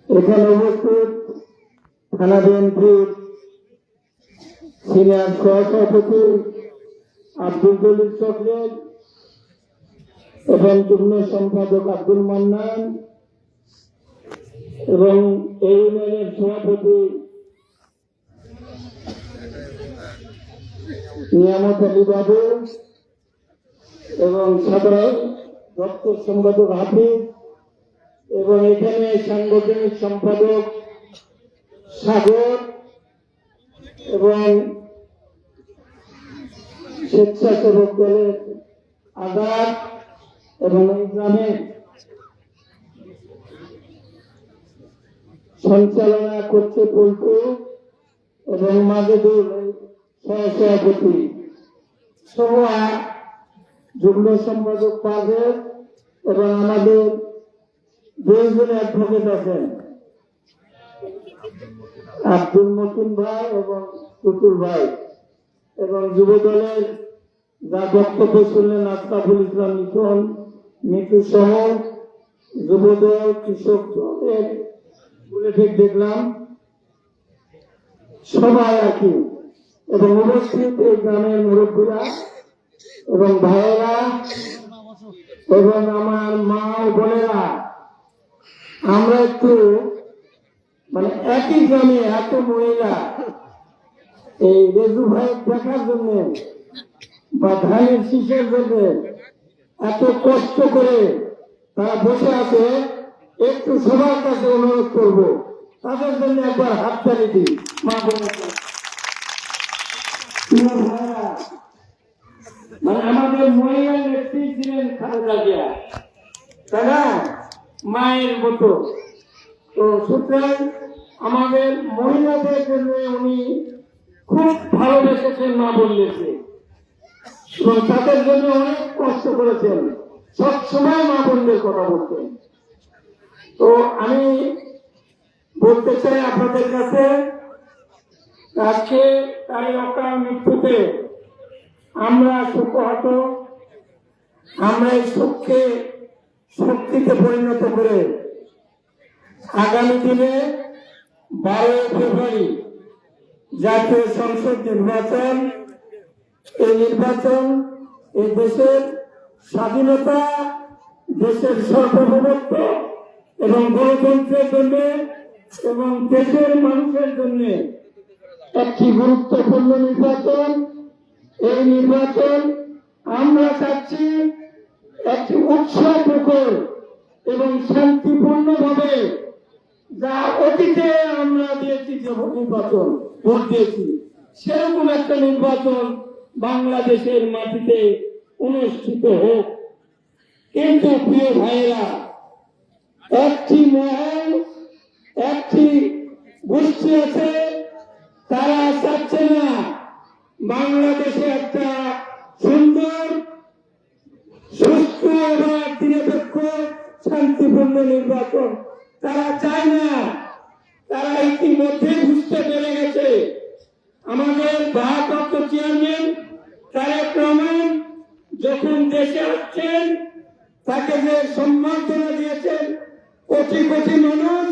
এখানে উপস্থিত থানা বিএনপির সিনিয়র সহসভাপতি আব্দুল জলিল চকলেট এবং যুগ্ম সম্পাদক আব্দুল মান্নান এবং এই ইউনিয়নের সভাপতি নিয়ামত আলী বাবু এবং সাধারণ দপ্তর সম্পাদক হাফিজ এবং এখানে সাংগঠনিক সম্পাদক সাগর এবং স্বেচ্ছাসেবক দলের আজাদ এবং এই গ্রামে সঞ্চালনা করছে পল্টু এবং মাজেদুল সহসভাপতি সোহা যুগ্ম সম্পাদক পাজের এবং আমাদের 2 জন অ্যাডভোকেট আছেন আব্দুল মতিন ভাই এবং টুটুল ভাই এবং যুব দলের যা বক্তব্য শুনলেন আশরাফুল ইসলাম মিঠুন মিঠু সহ যুব দল কৃষক দলের বুলেটিন দেখলাম সবাই একই এবং উপস্থিত এই গ্রামের মুরব্বীরা এবং ভাইয়েরা এবং আমার মা ও বোনেরা, আমরা একটু মানে একই গ্রামে এত মহিলা এই রেজু ভাইয়ের দেখার জন্য বা ধানের শীষের জন্য এত কষ্ট করে তারা বসে আছে, একটু সবার কাছে অনুরোধ করবো তাদের জন্য একবার হাততালি দিই মা বোনের। মানে আমাদের মহিলা নেত্রী ছিলেন খালেদা জিয়া, তাই না? মায়ের মতো। তো সুতরাং আমাদের মহিলাদের জন্য উনি খুব ভালোবেসেছেন, মা বললেছে, এবং তাদের জন্য অনেক কষ্ট করেছেন, সবসময় মা বোনদের কথা বলতেন। তো আমি বলতে চাই আপনাদের কাছে, আজকে তার এই অকাল মৃত্যুতে আমরা শোকাহত, আমরা এই শোককে শক্তিতে পরিণত করে আগামী দিনে 12 ফেব্রুয়ারি জাতীয় সংসদ নির্বাচন, এই নির্বাচন এই দেশের স্বাধীনতা, দেশের সার্বভৌমত্ব এবং গণতন্ত্রের জন্য এবং দেশের মানুষের জন্য একটি গুরুত্বপূর্ণ নির্বাচন। এই নির্বাচন আমরা চাচ্ছি একটি উৎসবমুখর এবং শান্তিপূর্ণভাবে, যা অতীতে আমরা দিয়েছি যে নির্বাচন ভোট দিয়েছি, সেরকম একটা নির্বাচন বাংলাদেশের মাটিতে অনুষ্ঠিত হোক। কিন্তু প্রিয় ভাইয়েরা, একটি মহল, একটি গোষ্ঠী আছে, তারা চাচ্ছে না বাংলাদেশে একটা সুন্দর, সুস্থ এবং নিরপেক্ষ শান্তিপূর্ণ নির্বাচন তারা চায় না। তারা ইতিমধ্যে বুঝতে পেরে গেছে। আমাদের ভারপ্রাপ্ত চেয়ারম্যান তারেক রহমান যখন দেশে আসছেন, তাকে যে সম্মাননা দিয়েছেন কোটি কোটি মানুষ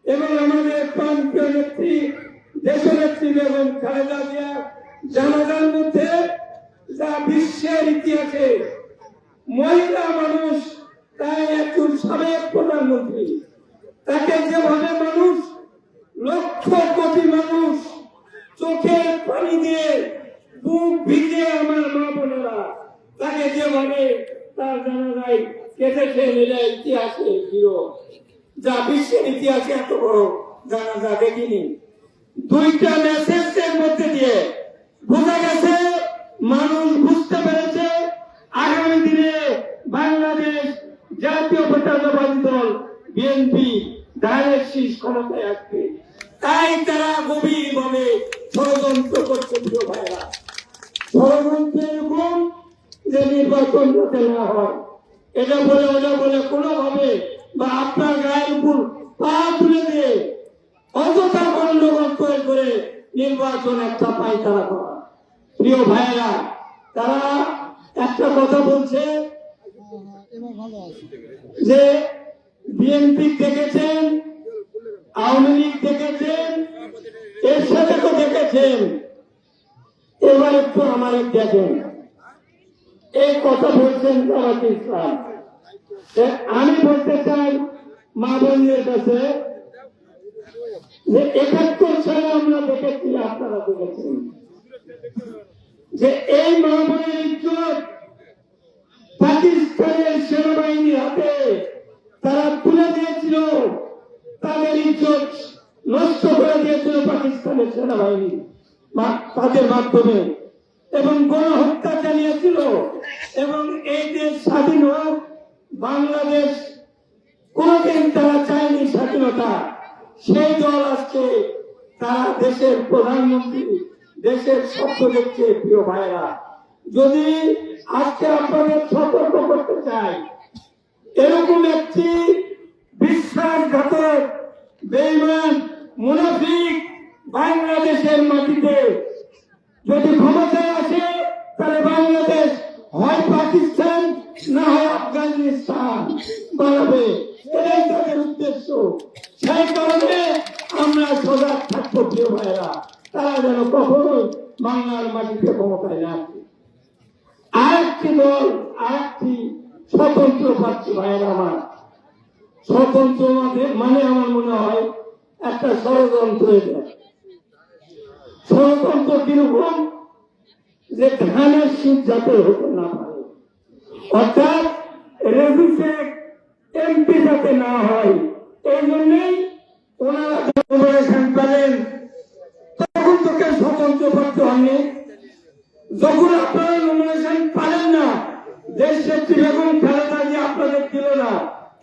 এবং আমাদের প্রান্তীয় নেত্রী, দেশনেত্রী বেগম খালেদা জিয়া জানাজার মধ্যে, যা বিশ্বের ইতিহাসে মহিলা মানুষ, তাই একজন সাবেক প্রধানমন্ত্রী, তাকে যেভাবে মানুষ, লক্ষ কোটি মানুষ চোখের পানি দিয়ে বুক ভিজে, আমার মা বোনেরা তাকে যেভাবে তার জানাজায় কেটেছেন, এটা ইতিহাসে হিরো, যা বিশ্বের ইতিহাসে এত বড় জানাজা দেখিনি। দুইটা মেসেজের মধ্যে দিয়ে বোঝা গেছে, মানুষ বুঝতে পেরেছে আগামী দিনে বাংলাদেশ জাতীয়তাবাদী দল বিএনপি ডাইরেক্ট শীর্ষ ক্ষমতায় আসবে। তাই তারা গভীরভাবে ষড়যন্ত্র করছে। প্রিয় ভাইরা, ষড়যন্ত্র এরকম যে নির্বাচন যাতে না হয়, এটা বলে ওটা বলে কোনোভাবে, বা আপনার গায়ের উপর পা তুলে দিয়ে অযথা গন্ডগোল তৈরি করে নির্বাচন একটা পায়তারা করা। প্রিয় ভাইয়েরা, তারা একটা কথা বলছে যে বিএনপি দেখেছেন, আওয়ামী লীগ দেখেছেন, এর সাথে তো দেখেছেন, এবার একটু আমার দেখেন। এই কথা বলছেন জামায়াতে ইসলাম। আমি বলতে চাই মা বোনদের কাছে যে 71 সালে আমরা দেখেছি, আপনারা দেখেছেন যে এই মা বোনের ইজ্জত পাকিস্তানের সেনাবাহিনীর হাতে তারা তুলে দিয়েছিল, তাদের ইজ্জত নষ্ট করে দিয়েছিল পাকিস্তানের সেনাবাহিনী তাদের মাধ্যমে, এবং গণহত্যা চালিয়েছিল। এবং এই দেশ স্বাধীন হোক, বাংলাদেশ কোনদিন তারা চায়নি স্বাধীনতা। সেই দল আজকে তারা দেশের প্রধানমন্ত্রী, দেশের স্বপ্ন দেখছে। প্রিয় ভাইয়েরা, যদি আজকে আপনাদের সতর্ক করতে চাই, এরকম একটি বিশ্বাসঘাতক, বেঈমান, মুনাফিক বাংলাদেশের মাটিতে যদি ক্ষমতায় আসে, তাহলে বাংলাদেশ হয় পাকিস্তান, না হয় আফগানিস্তান বানাবে। এটাই তাদের উদ্দেশ্য। সেই কারণে আমরা সজাগ থাকবো। প্রিয় ভাইয়েরা, তারা যেন কখনোই বাংলার মাটিতে ক্ষমতায় না আসে। আরেকটি দল, আরেকটি স্বতন্ত্র প্রার্থী ভাইয়েরা, আমার স্বতন্ত্র মানে আমার মনে হয় একটা ষড়যন্ত্র। ষড়যন্ত্র কিরকম, যে ধানের শীত যাতে হতে না পারে, অর্থাৎ রেজিস্ট্রেট এমপি যাতে না হয়, এই জন্যই ওনারা পেলেন। তখন তোকে স্বতন্ত্র প্রার্থী হয়নি,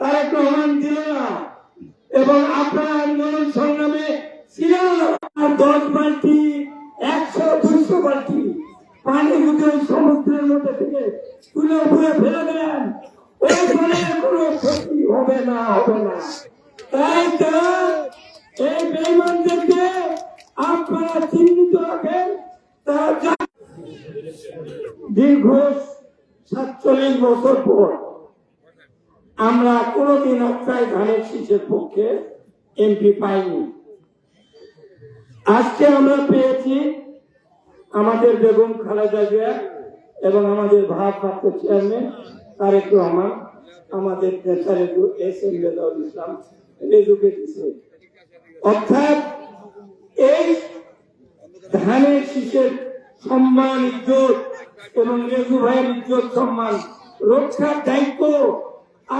তারেক রহমান দিল না, এবং আপনারা আন্দোলন সংগ্রামে ছিলেন না। আর 10 বালতি 100-200 বালতি পানি গুলো সমুদ্রের মধ্যে থেকে তুলে উপরে ফেলে দেন, ওই জলের কোনো ক্ষতি হবে না, হবে না। তাই তারা এই বেঈমানদেরকে আপনারা চিহ্নিত রাখেন। তারা দীর্ঘ 47 বছর পর আমরা কোনদিন অক্ষয় ধানের শীষের পক্ষে এমপি পাইনি। আজকে আমরা পেয়েছি আমাদের বেগম খালেদা জিয়া এবং আমাদের ভারপ্রাপ্ত চেয়ারম্যান তারেক রহমান, আমাদের এস.এম. রেজাউল ইসলাম রেজুকে দিচ্ছে। অর্থাৎ এই ধানের শীষের সম্মান, ইজ্জত এবং রেজু ভাইয়ের ইজ্জত সম্মান রক্ষার দায়িত্ব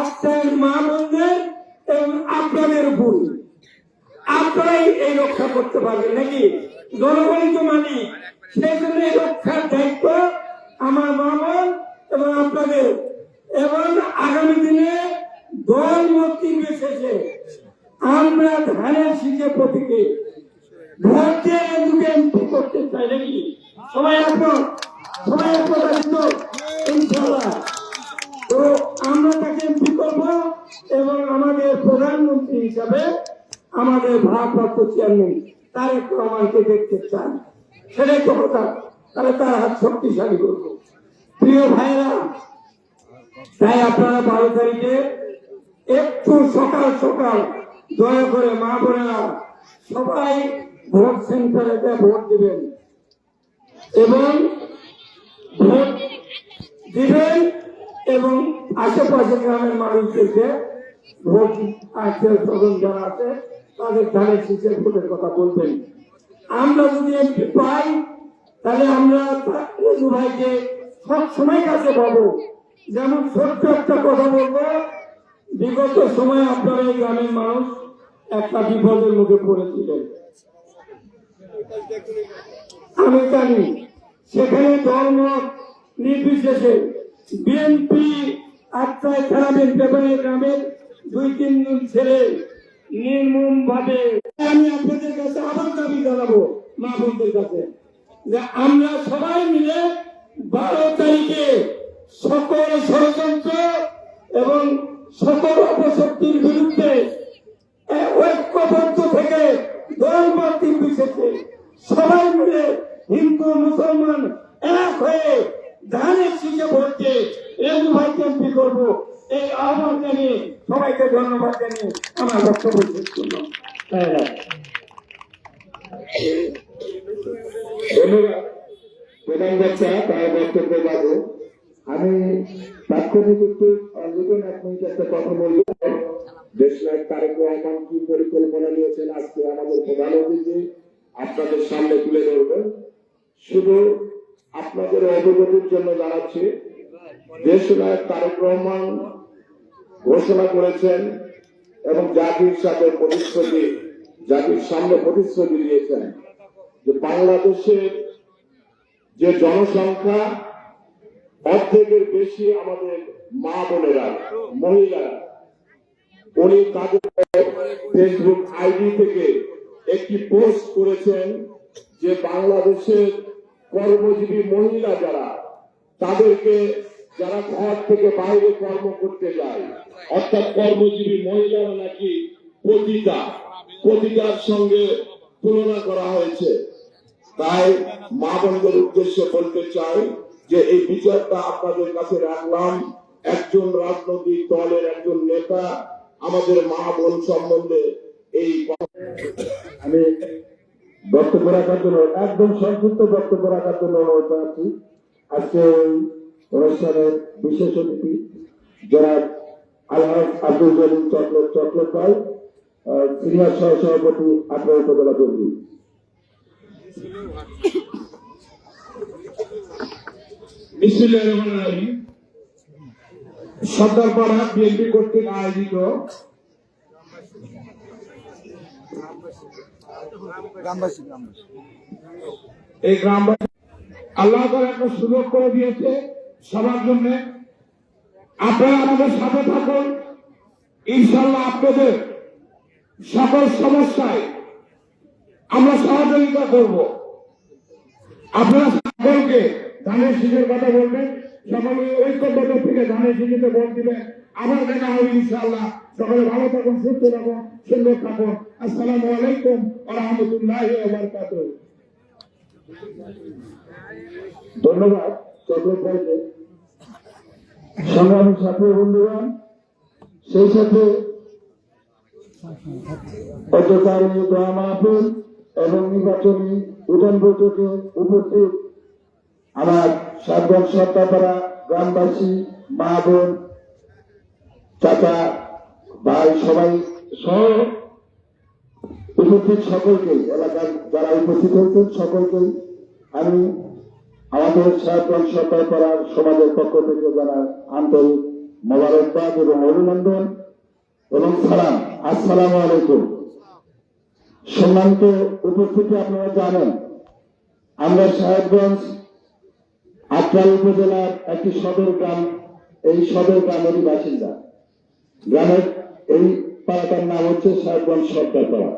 আপনার মা বোনদের এবং আপনাদের উপর। আপনারাই এই রক্ষা করতে পারবেন নাকি? জনগণই তো মানি, সেই জন্য এই রক্ষার দায়িত্ব আমার মা বোন এবং আপনাদের। এবং আগামী দিনে দল মত নির্বিশেষে আমরা ধানের শীষের প্রতীকে ভোট দিয়ে রেজুকে এমপি করতে চাই নাকি? সবাই একমত? সবাই একমত আছেন তো? ইনশাআল্লাহ। তো আমরা তাকে এমপি করব এবং আমাদের প্রধানমন্ত্রী হিসাবে আমাদের ভারপ্রাপ্ত চেয়ারম্যান তারেক রহমানকে দেখতে চান। সেটাই তো কথা। তাহলে তার হাত শক্তিশালী করব। প্রিয় ভাইরা, তাই আপনারা 12 তারিখে একটু সকাল সকাল দয়া করে মা বোনেরা সবাই ভোট সেন্টারে ভোট দিবেন এবং ভোট দিবেন এবং আশেপাশে গ্রামের মানুষদেরকে ভোট আত্মীয় স্বজন যারা আছে তাদের ধানের শীষের ভোটের কথা বলবেন। আমরা যদি এমপি পাই তাহলে আমরা রেজু ভাইকে সবসময় কাছে পাবো। যেমন ছোট্ট একটা কথা বলবো, বিগত সময়ে আপনারা এই গ্রামের মানুষ একটা বিপদের মুখে পড়েছিলেন, আমি জানি। সেখানে ধর্ম নির্বিশেষে বিএনপি আত্মায় খারাপের ব্যাপারে গ্রামের 2-3 জন ছেলে নির্মম ভাবে, আমি আপনাদের কাছে আবার দাবি জানাবো মা বোনদের কাছে যে আমরা সবাই মিলে 12 তারিখে সকল ষড়যন্ত্র এবং সকল অপশক্তির বিরুদ্ধে ঐক্যবদ্ধ থেকে দলমত নির্বিশেষে সবাই মিলে হিন্দু মুসলমান এক হয়ে ধানের শীষে ভোট দিয়ে রেজু ভাইকে এমপি করবো। এই আহ্বান জানিয়ে সবাইকে ধন্যবাদ জানিয়ে আমার বক্তব্য শেষ করলাম। ধন্যবাদ প্রধান বক্তা তার বক্তব্য যাবো। আমি তাৎক্ষণিক একটু নতুন 1 মিনিট একটা কথা বলবো। দেশনায়ক তারেক রহমান কি পরিকল্পনা নিয়েছেন আজকে আমাদের প্রধান অতিথি আপনাদের সামনে তুলে ধরবেন। শুধু আপনাদের অবগতির জন্য জানাচ্ছি, দেশনায়ক তারেক রহমান ঘোষণা করেছেন এবং জাতির সাথে প্রতিশ্রুতি, জাতির সামনে প্রতিশ্রুতি দিয়েছেন যে বাংলাদেশের যে জনসংখ্যা অর্ধেকের বেশি আমাদের মা বোনেরা, মহিলারা, উনি তাদের ফেসবুক আইডি থেকে একটি পোস্ট করেছেন যে বাংলাদেশের কর্মজীবী মহিলা যারা, তাদেরকে যারা ঘর থেকে বাইরে কর্ম করতে যায়, অর্থাৎ কর্মজীবী মহিলারা নাকি পতিতার সঙ্গে তুলনা করা হয়েছে। তাই মা বোনদের উদ্দেশ্যে বলতে চাই যে এই বিচারটা আপনাদের কাছে রাখলাম। একজন রাজনৈতিক দলের একজন নেতা আমাদের মা বোন সম্বন্ধে এই আমি বক্তব্য রাখার জন্য, একদম সংক্ষিপ্ত বক্তব্য রাখার জন্য অনুরোধ জানাচ্ছি আজকে ওই অনুষ্ঠানের বিশেষ অতিথি যারা আলহাজ আব্দুল জলিল চকলেট ভাই, সিনিয়র সহ সভাপতি আপনার উপজেলা জরুরি। সর্দারপাড়া বিএনপি কর্তৃক আয়োজিত এই গ্রামবাসী আল্লাহ তাআলা একটা সুযোগ করে দিয়েছে সবার জন্য। আপনারা আমাদের সাথে থাকুন, ইনশাল্লাহ আপনাদের সকল সমস্যায় আমরা সহযোগিতা করব। আপনারা সকলকে ধানের শীষের কথা বলবেন, সকলে ঐক্যবদ্ধ থেকে ধানের শীষে ভোট দিবেন। আবার দেখা হবে ইনশাআল্লাহ। সকলে ভালো থাকুন, সুস্থ থাকুন, সুন্দর থাকুন। আসসালামু আলাইকুম ওয়া রাহমাতুল্লাহি ওয়া বারাকাতুহু। ধন্যবাদ সকল ভাইকে। সংগ্রামী ছাত্র বন্ধুগণ, সেই সাথে অত্যকারী দোয়া মাহফিল এবং নির্বাচনী উঠান বৈঠকে উপস্থিত আমার সাতগঞ্জ সত্তাপাড়া গ্রামবাসী, মা বোন, চাচা ভাই সবাই সহ উপস্থিত সকলকে, এলাকার যারা উপস্থিত হয়েছেন সকলকেই আমি আমাদের সাতগঞ্জ সত্তাপাড়ার সমাজের পক্ষ থেকে যারা আন্তরিক মোবারকবাদ এবং অভিনন্দন এবং সালাম। আসসালামু আলাইকুম। সম্মানিত উপস্থিতি, আপনারা জানেন আমরা সাহেবগঞ্জ আটরাল উপজেলার একটি সদর গ্রাম, এই সদর গ্রামেরই বাসিন্দা। গ্রামের এই পাড়াটার নাম হচ্ছে সাহেবগঞ্জ সর্দারপাড়া।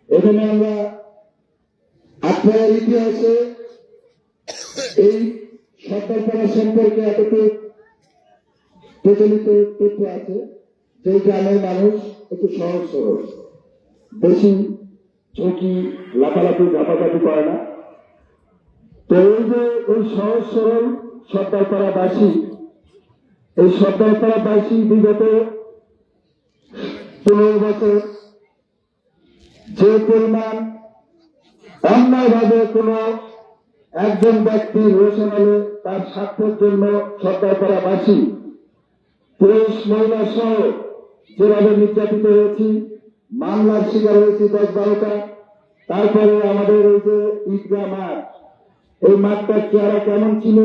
এখানে আমরা আটরালের ইতিহাসে এই সর্দারপাড়া সম্পর্কে এতটুকু প্রচলিত তথ্য আছে যে গ্রামের মানুষ একটু সহজ সরল, বেশি ঝুঁকি লাফালাফি ঝাপাঝাপি করে না। তো এই যে এই সহজ সরল সর্দারপাড়াবাসী, এই সর্দারপাড়াবাসী বিগত 15 বছর যে পরিমাণ অন্যায়ভাবে কোন একজন ব্যক্তি রোশন হলে তার স্বার্থের জন্য সর্দারপাড়াবাসী পুরুষ মহিলা সহ যেভাবে নির্যাতিত হয়েছি, মামলার শিকার হয়েছি 10-12টা। তারপরে আমাদের এই যে ঈদগাহ মাঠ, এই মাঠটার চেহারা কেমন ছিল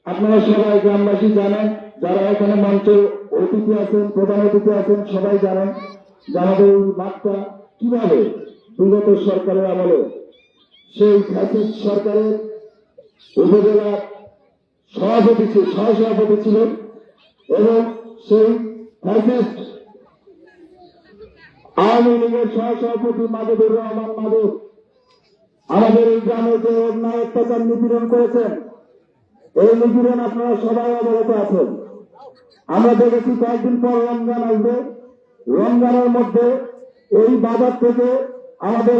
আপনারা সবাই গ্রামবাসী জানেন। যারা এখানে মঞ্চে অতিথি আছেন, প্রধান অতিথি আছেন, সবাই জানেন যে আমাদের এই মাঠটা কিভাবে বিগত সরকারের আমলে সেই ফ্যাসিস্ট সরকারের উপজেলা সভাপতি সহসভাপতি ছিলেন এবং সেই ফ্যাসিস্ট আওয়ামী লীগের সহসভাপতি মাদুর রহমান মাদুর আমাদের এই গ্রামে যে অন্যায় অত্যাচার নিপীড়ন করেছেন, এই নিপীড়ন আপনারা সবাই অবগত আছেন। আমরা দেখেছি কয়েকদিন পর রমজান আসবে, রমজানের মধ্যে এই বাজার থেকে আমাদের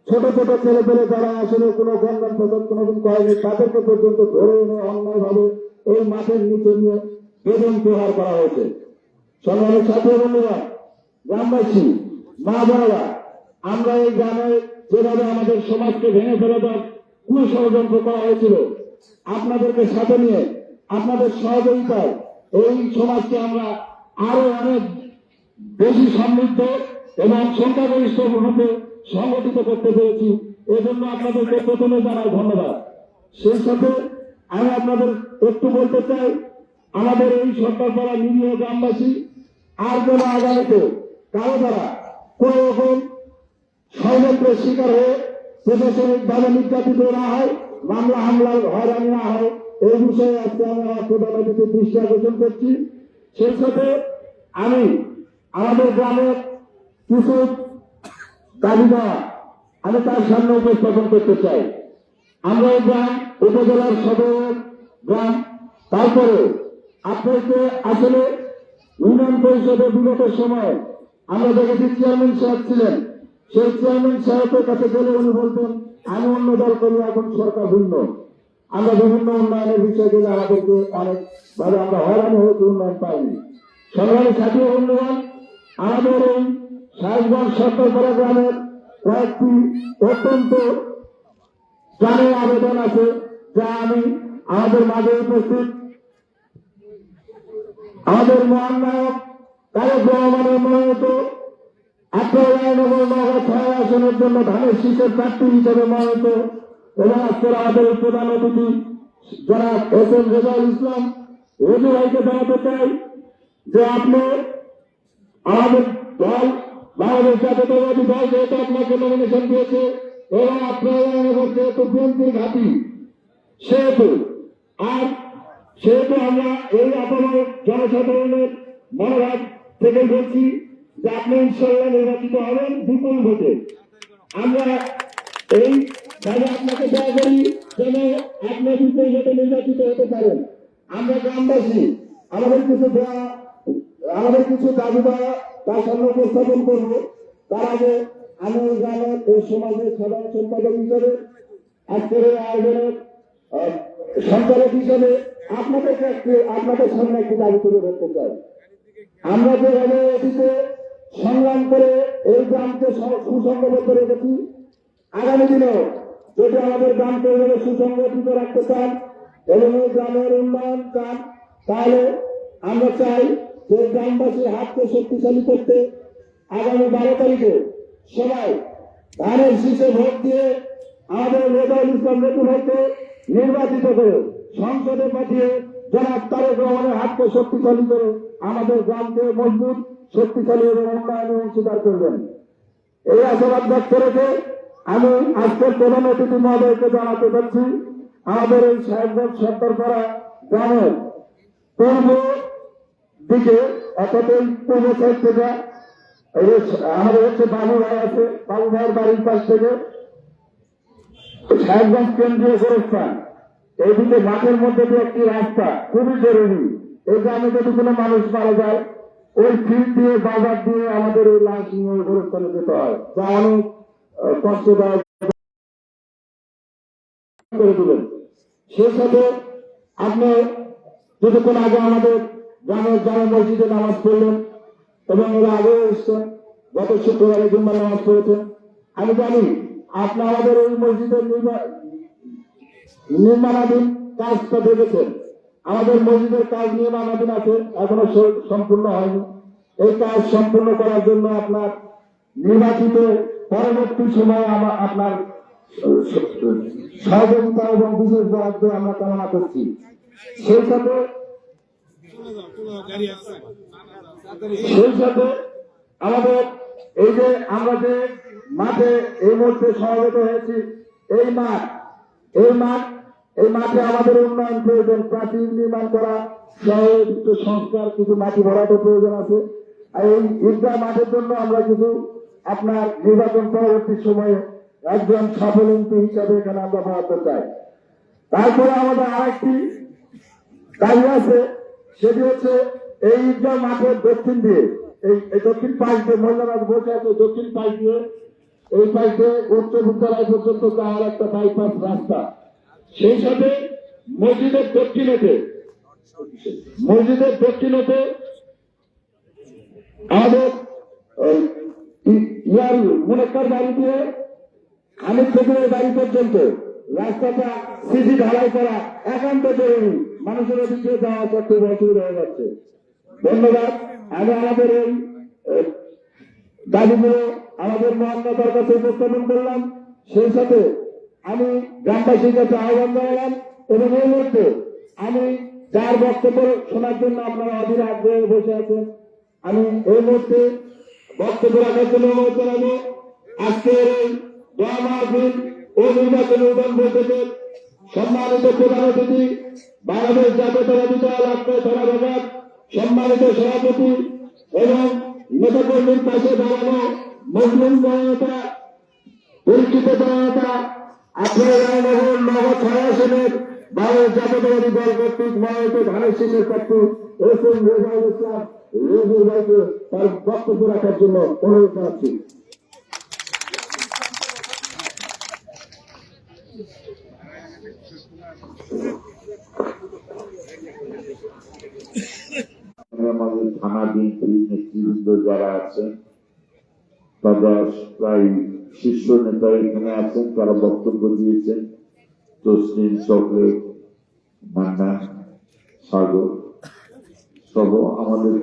ছোট ছোট ছেলে পেলে যারা আসলে কোনো গঙ্গান প্রচার কোনোদিন করেনি, তাদেরকে পর্যন্ত ধরে এনে অন্যায়ভাবে এই মাঠের নিচে নিয়ে বেদম প্রহার করা হয়েছে। সংগ্রামের ছাত্র বন্ধুরা, গ্রামবাসী, মা বোনেরা, আমরা এই গ্রামে যেভাবে আমাদের সমাজকে ভেঙে ফেলে দেওয়ার কুষড়যন্ত্র করা হয়েছিল, আপনাদেরকে সাথে নিয়ে আপনাদের সহযোগিতায় এই সমাজকে আমরা আরো অনেক বেশি সমৃদ্ধ এবং সংখ্যাগরিষ্ঠ রূপে সংগঠিত করতে পেরেছি। এজন্য আপনাদেরকে প্রথমে জানাই ধন্যবাদ। সেই সাথে আমি আপনাদের একটু বলতে চাই, আমাদের এই সর্দারপাড়া নিরীহ গ্রামবাসী আর যেন আগামীতে কারো দ্বারা কোন রকম ষড়যন্ত্রের শিকার হয়ে প্রশাসনিক ভাবে নির্যাতিত না হয়, মামলা হামলার হয়রানি না হয়, এই বিষয়ে আজকে আমরা প্রধান অতিথির দৃষ্টি আকর্ষণ করছি। সেই সাথে আমি আমাদের গ্রামের কিছু দাবি দেওয়া আমি তার সামনে উপস্থাপন করতে চাই। আমরা এই গ্রাম উপজেলার সদর গ্রাম, তারপরে আপনাকে আসলে ইউনিয়ন পরিষদের বিগত সময় আমরা দেখেছি চেয়ারম্যান সাহেব ছিলেন, সেই চেয়ারম্যান সাহেবের কাছে গেলে উনি বলতেন আমি অন্য দল করি, এখন সরকার ভিন্ন। আমরা বিভিন্ন উন্নয়নের বিষয় থেকে আমাদেরকে অনেক ভাবে আমরা হয়রানি হয়েছে, উন্নয়ন পাইনি। সংগ্রামী ছাত্র বন্ধুগণ, আমাদের এই সাহেবগঞ্জ সর্দারপাড়া গ্রামের কয়েকটি অত্যন্ত প্রাণের আবেদন আছে, যা আমি আমাদের মাঝে উপস্থিত আমাদের মহানায়ক তারেক রহমানের মনোনীত 18 নগর 6 আসনের জন্য ধানের শীষের প্রার্থী হিসেবে মনোনীত এবং আজকের আমাদের প্রধান অতিথি যারা এস.এম. রেজাউল ইসলাম রেজু ভাইকে জানাতে চাই যে আপনি আমাদের দল বাংলাদেশ জাতীয়তাবাদী দল যেহেতু আপনাকে নমিনেশন দিয়েছে এবং আপনারা যেহেতু বিএনপির ঘাঁটি, সেহেতু আমরা এই আপনার জনসাধারণের মনোভাব থেকে বলছি যে আপনি ইনশাল্লাহ নির্বাচিত হবেন বিপুল ভোটে। আমরা এই কাজে আপনাকে দয়া করি যেন আপনি বিপুল ভোটে নির্বাচিত হতে পারেন। আমরা গ্রামবাসী আমাদের কিছু দাবি দেওয়া তার সামনে উপস্থাপন করবো। তার আগে আমি এই গ্রামের এই সমাজের সাধারণ সম্পাদক হিসেবে আজকের এই আয়োজনের সঞ্চালক হিসেবে আপনাদের সামনে একটি দাবি তুলে ধরতে চাই। আমরা যেভাবে অতীতে সংগ্রাম করে এই গ্রামকে সুসংগঠিত রেখেছি, আগামী দিনেও যদি আমাদের গ্রামকে এভাবে সুসংগঠিত রাখতে চান এবং এই গ্রামের উন্নয়ন চান, তাহলে আমরা চাই যে গ্রামবাসীর হাতকে শক্তিশালী করতে আগামী 12 তারিখে সবাই ধানের শীষে ভোট দিয়ে আমাদের রেজাউল ইসলাম রেতু ভাইকে নির্বাচিত করে সংসদে পাঠিয়ে জনাব তারেক রহমানের হাতকে শক্তিশালী করে আমাদের গ্রামকে মজবুত, শক্তিশালী এবং উন্নয়নে অংশীদার করবেন। এই আশাবাদ ব্যক্ত রেখে আমি আজকের প্রধান অতিথি মহোদয়কে জানাতে চাচ্ছি, আমাদের এই সাহেবগঞ্জ সত্তরপাড়া গ্রামের পূর্ব দিকে অর্থাৎ এই পূর্ব সাইড থেকে আমাদের হচ্ছে বাবু ভাই আছে, বাবু ভাইয়ের বাড়ির পাশ থেকে সাহেবগঞ্জ কেন্দ্রীয় গোরস্থান এইদিকে মাঠের মধ্যে দিয়ে একটি রাস্তা খুবই জরুরি। এই গ্রামে যদি কোনো মানুষ মারা যায় ওই ফিল্ড দিয়ে বাজার দিয়ে আমাদের এই লাশ নিয়ে গোরস্থানে যেতে হয়, যা অনেক কষ্টদায়ক করে দিলেন। সেই সাথে আপনি কিছুক্ষণ আগে আমাদের গ্রামের জামে মসজিদে নামাজ পড়লেন এবং এরা আগেও এসছেন, গত শুক্রবারে জুম্মার নামাজ পড়েছেন। আমি জানি আপনি আমাদের এই মসজিদের নির্মাণাধীন কাজটা দেখেছেন। আমাদের মসজিদের কাজ নির্মাণাধীন আছে, এখনো সম্পূর্ণ হয়নি। এই কাজ সম্পূর্ণ করার জন্য আপনার নির্বাচিত পরবর্তী সময়ে আপনার সহযোগিতা এবং বিশেষ বরাদ্দ আমরা কামনা করছি। সেই সাথে আমাদের এই যে আমরা যে মাঠে এই মুহূর্তে সমবেত হয়েছি, এই মাঠে আমাদের উন্নয়ন প্রয়োজন, প্রাচীর নির্মাণ করা সহ কিছু সংস্কার, কিছু মাটি ভরাট প্রয়োজন আছে। আর এই ঈদগাহ মাঠের জন্য আমরা কিছু আপনার নির্বাচন পরবর্তী সময়ে একজন সফল এমপি হিসাবে এখানে আমরা বরাদ্দ চাই। তারপরে আমাদের আরেকটি দাবি আছে, সেটি হচ্ছে এই ঈদগাহ মাঠের দক্ষিণ দিয়ে এই দক্ষিণ পাশ দিয়ে মহিলারা বসে আছে, দক্ষিণ পাশ দিয়ে এই পাশ দিয়ে উচ্চ বিদ্যালয় পর্যন্ত যাওয়ার একটা বাইপাস রাস্তা। সেই সাথে মসজিদের দক্ষিণেতে আমাদের মুনেক্কার বাড়ি দিয়ে হামিদ ফকিরের বাড়ি পর্যন্ত রাস্তাটা সিসি ঢালাই করা একান্ত জরুরি। মানুষের ওদিকে যাওয়া করতে অসুবিধা হয়ে যাচ্ছে। ধন্যবাদ। আমি আমাদের এই দাবিগুলো আমাদের মহান্নতার কাছে উপস্থাপন করলাম। সেই সাথে আমি গ্রামবাসীর কাছে আহ্বান জানালাম এবং এই মুহূর্তে আমি যার বক্তব্য শোনার জন্য আপনারা অধীর আগ্রহে বসে আছেন, আমি এই মুহূর্তে বক্তব্য রাখার জন্য অনুরোধ জানাবো আজকের এই দোয়া মাহফিল ও নির্বাচনী উদ্যান বৈঠকের সম্মানিত প্রধান অতিথি বাংলাদেশ জাতীয়তাবাদী দল আপনার ধন্যবাদ, সম্মানিত সভাপতি এবং নেতাকর্মীর পাশে দাঁড়ানো মুসলিম জনতা, পরিচিত জনতা, আপনার রায়নগর নগর 6 আসনের বাংলাদেশ জাতীয়তাবাদী দল কর্তৃক মনোনীত ধানের শীষের প্রার্থী এস.এম. রেজাউল ইসলাম রেজুল ভাইকে তার বক্তব্য রাখার জন্য অনুরোধ জানাচ্ছি। আমাদের থানা বিএনপির নেতৃবৃন্দ যারা আছেন, তারা প্রায় শীর্ষ নেতা এখানে আছেন, তারা বক্তব্য দিয়েছেন। তসলিম, চকলেট, মান্না, সাগর সহ আমাদের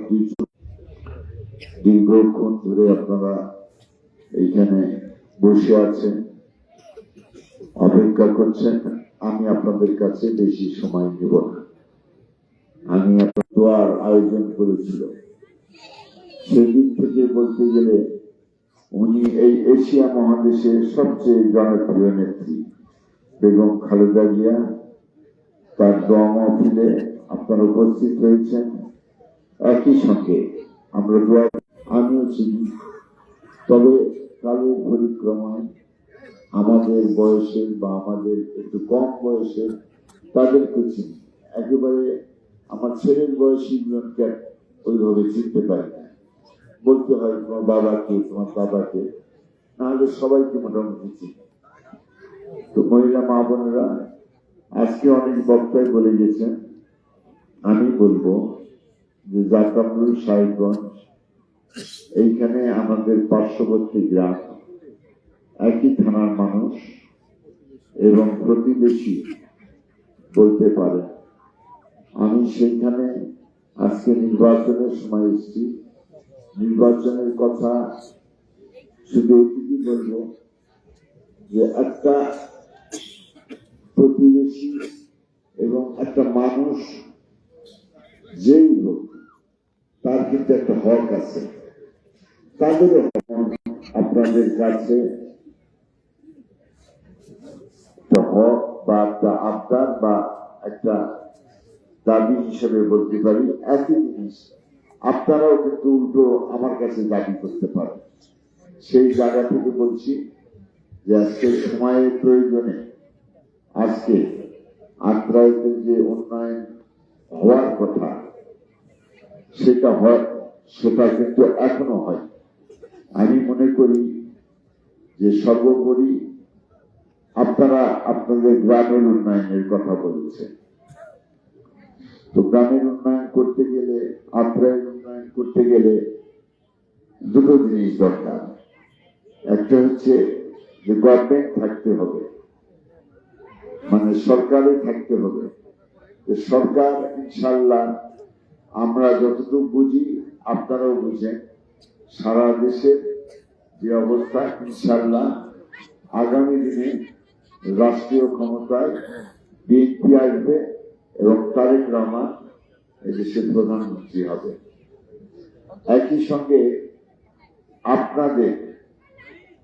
দীর্ঘক্ষণ ধরে আপনারা এইখানে বসে আছেন, অপেক্ষা করছেন। আমি আপনাদের কাছে বেশি সময় নেব না। আমি আপনার দোয়ার আয়োজন করেছিল, সেদিন থেকে বলতে গেলে উনি এই এশিয়া মহাদেশের সবচেয়ে জনপ্রিয় নেত্রী বেগম খালেদা জিয়া। তার দোয়া মাহফিলে আপনারা উপস্থিত হয়েছেন। একই সঙ্গে আমরা দোয়া, আমিও চিনি, তবে কালের পরিক্রমায় আমাদের বয়সের বা আমাদের একটু কম বয়সের তাদেরকে চিনি। একেবারে আমার ছেলের বয়সী গুলোকে ওইভাবে চিনতে পারি না। বলতে হয় তোমার বাবাকে, তোমার বাবাকে, নাহলে সবাইকে মোটামুটি চিনি। তো মহিলা মা বোনেরা, আজকে অনেক বক্তাই বলে গেছেন, আমি বলবো যে জাকামরুল সাহেবগঞ্জ এইখানে আমাদের পার্শ্ববর্তী গ্রাম, একই থানার মানুষ এবং প্রতিবেশী বলতে পারে। আমি সেইখানে আজকে নির্বাচনের সময় এসেছি। নির্বাচনের কথা শুধু এটুকুই বলবো যে একটা প্রতিবেশী এবং একটা মানুষ যেই হোক তার কিন্তু একটা হক আছে, তাদেরও আপনাদের কাছে একটা হক বা একটা আবদার বা একটা দাবি হিসেবে বলতে পারি। একই জিনিস আপনারাও কিন্তু উল্টো আমার কাছে দাবি করতে পারেন। সেই জায়গা থেকে বলছি যে আজকে সময়ের প্রয়োজনে আজকে আত্রাইতে যে উন্নয়ন হওয়ার কথা সেটা হয়, সেটা কিন্তু এখনো হয়। আমি মনে করি যে সর্বোপরি আপনারা আপনাদের গ্রামের উন্নয়নের কথা বলেছেন। তো গ্রামের উন্নয়ন করতে গেলে, আত্রাইয়ের উন্নয়ন করতে গেলে দুটো জিনিস দরকার। একটা হচ্ছে যে গভর্নমেন্ট থাকতে হবে, মানে সরকারে থাকতে হবে। সরকার ইনশাল্লাহ আমরা যতটুকু বুঝি আপনারাও বুঝেন, সারা দেশের যে অবস্থা ইনশাল্লাহ আগামী দিনে রাষ্ট্রীয় ক্ষমতায় বিএনপি আসবে এবং তারেক রহমান এদেশের প্রধানমন্ত্রী হবে। একই সঙ্গে আপনাদের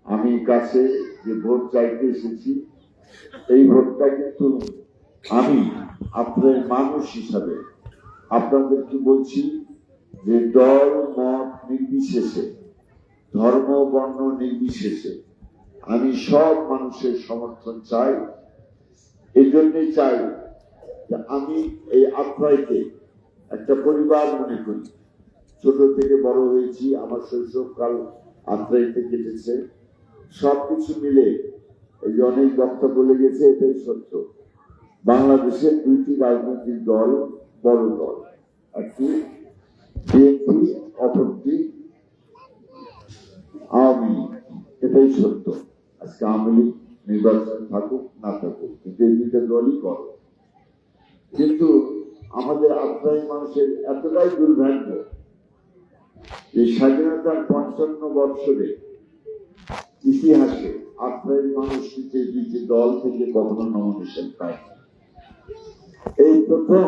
আমি কাছে যে ভোট চাইতে এসেছি, এই ভোটটা কিন্তু আমি আপনাদের মানুষ হিসাবে আপনাদেরকে বলছি যে দল মত নির্বিশেষে, ধর্ম বর্ণ নির্বিশেষে আমি সব মানুষের সমর্থন চাই। এই জন্যই চাই যে আমি এই আত্রাইকে একটা পরিবার মনে করি। ছোট থেকে বড় হয়েছি, আমার শৈশবকাল আত্রাইতে কেটেছে। সবকিছু মিলে এই যে অনেক বক্তব্য বলে গেছে, এটাই সত্য। বাংলাদেশের দুইটি রাজনৈতিক দল, বড় দল, একটি বিএনপি, অপরটি আওয়ামী লীগ। এটাই সত্য। আজকে আওয়ামী লীগ নির্বাচন থাকুক না থাকুক, কিন্তু এই দুইটা দলই বড়। কিন্তু আমাদের আত্রাই মানুষের এতটাই দুর্ভাগ্য যে স্বাধীনতার 55 বৎসরে ইতিহাসে আত্রাই মানুষ দুইটি দল থেকে কখনো নমিনেশন পায়। এই প্রথম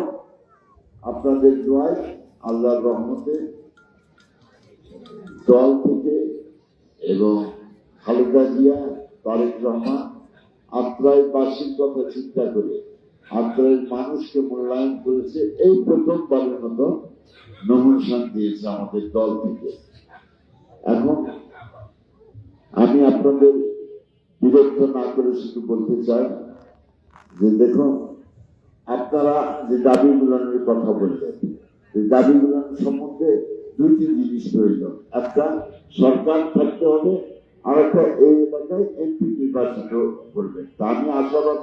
আপনাদের দোয়ায়, আল্লাহর রহমতে দল থেকে এবং খালেদা জিয়া, তারেক রহমান আত্রাইবাসীর কথা চিন্তা করে আত্রাইয়ের মানুষকে মূল্যায়ন করেছে। এই প্রথমবারের মতো নমিনেশন দিয়েছে আমাদের দল থেকে। এখন আমি আপনাদের বিরক্ত না করে শুধু বলতে চাই যে দেখুন, আপনারা যে দাবিগুলোর কথা বললেন, এই দাবিগুলোর সম্বন্ধে দুইটি জিনিস প্রয়োজন। একটা সরকার থাকতে হবে, আর একটা এই এলাকায় এমপি নির্বাচিত করবেন। তা আমি আশাবাদ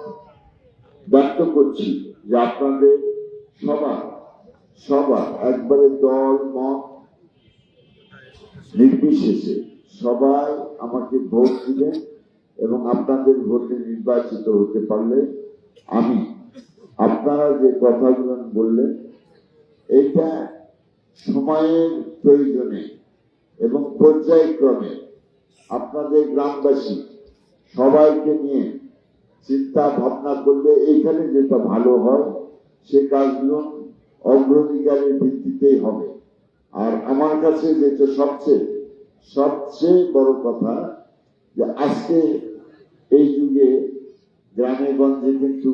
ব্যক্ত করছি যে আপনাদের সবার একবারে দল মত নির্বিশেষে সবাই আমাকে ভোট দিবেন এবং আপনাদের ভোটে নির্বাচিত হতে পারলে আমি আপনারা যে কথাগুলো বললেন এটা সময়ের প্রয়োজনে এবং পর্যায়ক্রমে আপনাদের গ্রামবাসী সবাইকে নিয়ে চিন্তা ভাবনা করলে এইখানে যেটা ভালো হয় সে কাজগুলো অগ্রাধিকারের ভিত্তিতেই হবে। আর আমার কাছে যেটা সবচেয়ে বড় কথা যে আজকে এই যুগে গ্রামে গঞ্জে কিন্তু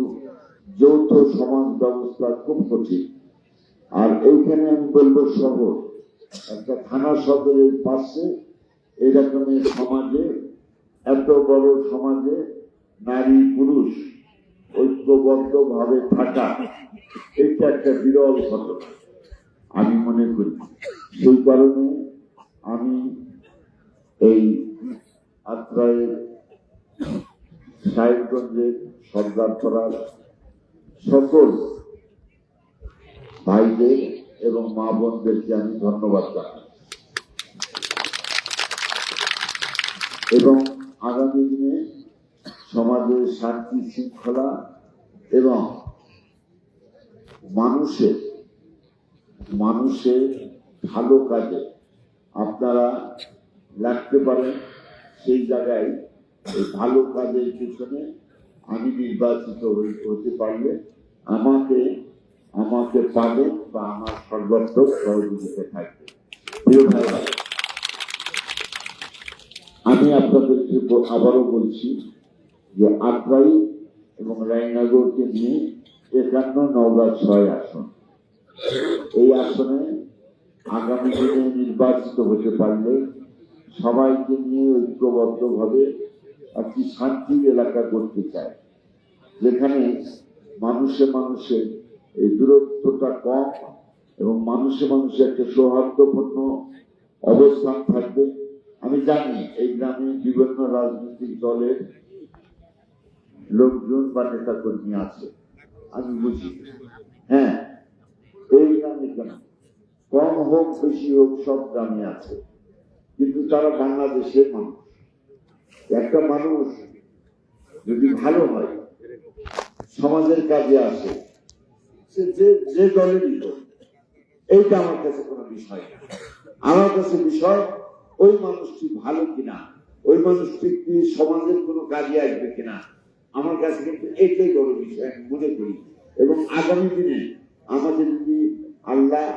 যৌথ সমাজ ব্যবস্থা খুব কঠিন। আর এইখানে আমি বলবো শহর, একটা থানা সদরের পাশে এরকমের সমাজে, এত বড় সমাজে নারী পুরুষ ঐক্যবদ্ধ ভাবে থাকা, এটা একটা বিরল ঘটনা আমি মনে করি। সেই কারণে আমি এই আত্রাই সাহেবগঞ্জের সর্দারপাড়ার সকল ভাইদের এবং মা বোনদেরকে আমি ধন্যবাদ জানাই এবং আগামী দিনে সমাজের শান্তি শৃঙ্খলা এবং মানুষের ভালো কাজে আপনারা লাগতে পারেন। সেই জায়গায় এই ভালো কাজের পিছনে আমি নির্বাচিত হতে পারলে আমাকে পাবেন বা আমার সর্বাত্মক সহযোগিতা থাকবে। প্রিয় ভাইরা, আমি আপনাদেরকে আবারও বলছি যে আত্রাই এবং রায়নগরকে নিয়ে 51 নওগাঁ 6 আসন, এই আসনে আগামী দিনে নির্বাচিত হতে পারলে সবাইকে নিয়ে ঐক্যবদ্ধ ভাবে একটি শান্তির এলাকা করতে চায়, যেখানে মানুষের এই দূরত্বটা কম এবং মানুষে একটা সৌহার্দ্যপূর্ণ অবস্থান থাকবে। আমি জানি এই গ্রামে বিভিন্ন রাজনৈতিক দলের লোকজন বা নেতা কর্মী আছে, আমি বুঝি। হ্যাঁ, এই গ্রামে কেন, কম হোক বেশি হোক, সব গ্রামে আছে, কিন্তু তারা বাংলাদেশের মানুষ। একটা মানুষ যদি ভালো হয়, সমাজের কাজে আসে, সে যে দলেরই হোক, এইটা আমার কাছে কোনো বিষয় না। আমার কাছে বিষয় ওই মানুষটি ভালো কিনা, ওই মানুষটি কি সমাজের কোনো কাজে আসবে কিনা, আমার কাছে কিন্তু এটাই বড় বিষয় আমি মনে করি। এবং আগামী দিনে আমাদের যদি আল্লাহ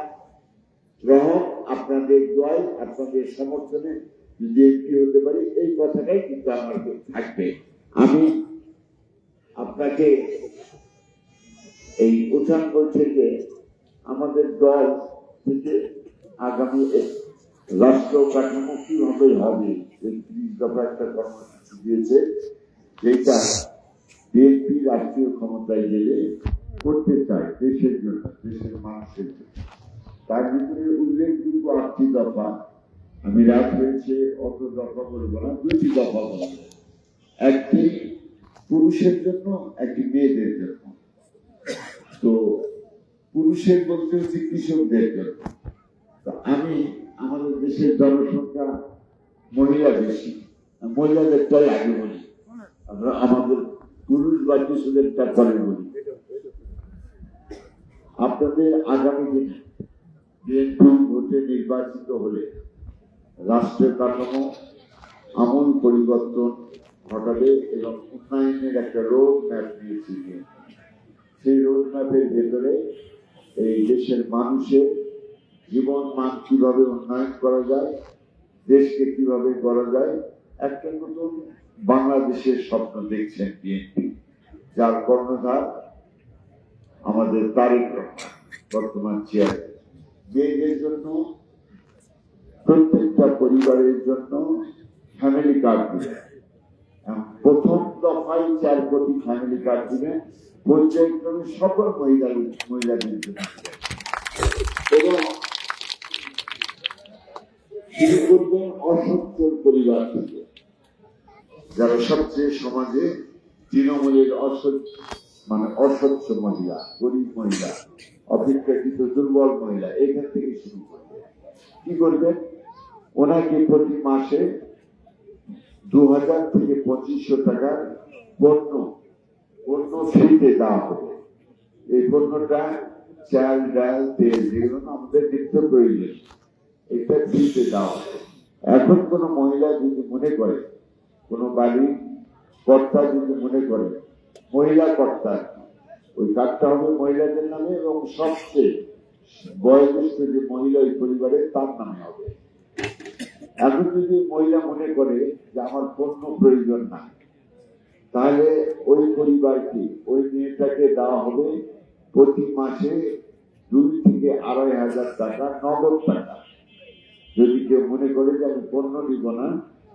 রহম, আপনাদের দোয়ায়, আপনাদের সমর্থনে যদি এমপি হতে পারি, এই কথাটাই কিন্তু আমার থাকবে। আমি আপনাকে এই উঠান বৈঠকে আমাদের দল থেকে আগামী রাষ্ট্র কাঠামো কিভাবে হবে, এই 30 দফা একটা কর্মসূচি দিয়েছে, যেটা বিএনপি রাষ্ট্রীয় ক্ষমতায় গেলে করতে চায় দেশের জন্য, দেশের মানুষের জন্য। তার ভিতরে উল্লেখযোগ্য 8টি দফা, আমি রাত হয়েছে অত দফা বলবো না, 2টি দফা বলবো। একটি পুরুষের জন্য, একটি মেয়েদের জন্য। তো পুরুষের বলতে হচ্ছে কৃষকদের জন্য। তো আমি আমাদের দেশের জনসংখ্যা মহিলা বেশি, মহিলাদেরটাই আগে বলি, আমরা আমাদের পুরুষ বা কৃষকদেরটা পরে বলি। আপনাদের আগামী দিনে বিএনপি ভোটে নির্বাচিত হলে রাষ্ট্রের কাঠামো আমূল পরিবর্তন ঘটাবে এবং উন্নয়নের একটা রোড ম্যাপ নিয়েছি। সেই রোড ম্যাপের ভেতরে এই দেশের মানুষের জীবন মান কিভাবে উন্নয়ন করা যায়, দেশকে কিভাবে গড়া যায়, একটা নতুন বাংলাদেশের স্বপ্ন দেখছেন বিএনপি, যার কর্ণধার আমাদের তারেক রহমান, বর্তমান চেয়ারম্যান। মেয়েদের জন্য, প্রত্যেকটা পরিবারের জন্য ফ্যামিলি কার্ড দিবেন। প্রথম দফায় 4 কোটি ফ্যামিলি কার্ড দিবেন, পর্যায়ক্রমে সকল মহিলাদের জন্য। এবং শুরু করবেন অসচ্ছল পরিবার থেকে, যারা সবচেয়ে সমাজে তৃণমূলের অস্বচ্ছ মহিলা, গরিব মহিলা, অপেক্ষাকৃত দুর্বল মহিলা, এখান থেকে শুরু করবে। কি করবেন? ওনাকে প্রতি মাসে 2000 থেকে 2500 টাকার পণ্য ফ্রিতে দেওয়া হবে। এই পণ্যটা চাল, ডাল, তেল, যেগুলো আমাদের নিত্য প্রয়োজন, এটা ফ্রিতে দেওয়া হবে। এখন কোনো মহিলা যদি মনে করে, কোনো বাড়ির কর্তা যদি মনে করে, মহিলা কর্তা, ওই কার্ডটা হবে মহিলাদের নামে এবং সবচেয়ে বয়োজ্যেষ্ঠ যে মহিলা ওই পরিবারে তার নামে হবে। এখন যদি মহিলা মনে করে যে আমার পণ্য প্রয়োজন না, তাহলে ওই পরিবারকে, ওই মেয়েটাকে দেওয়া হবে প্রতি মাসে 2 থেকে 2500 টাকা নগদ টাকা। যদি কেউ মনে করে যে আমি পণ্য দিব না,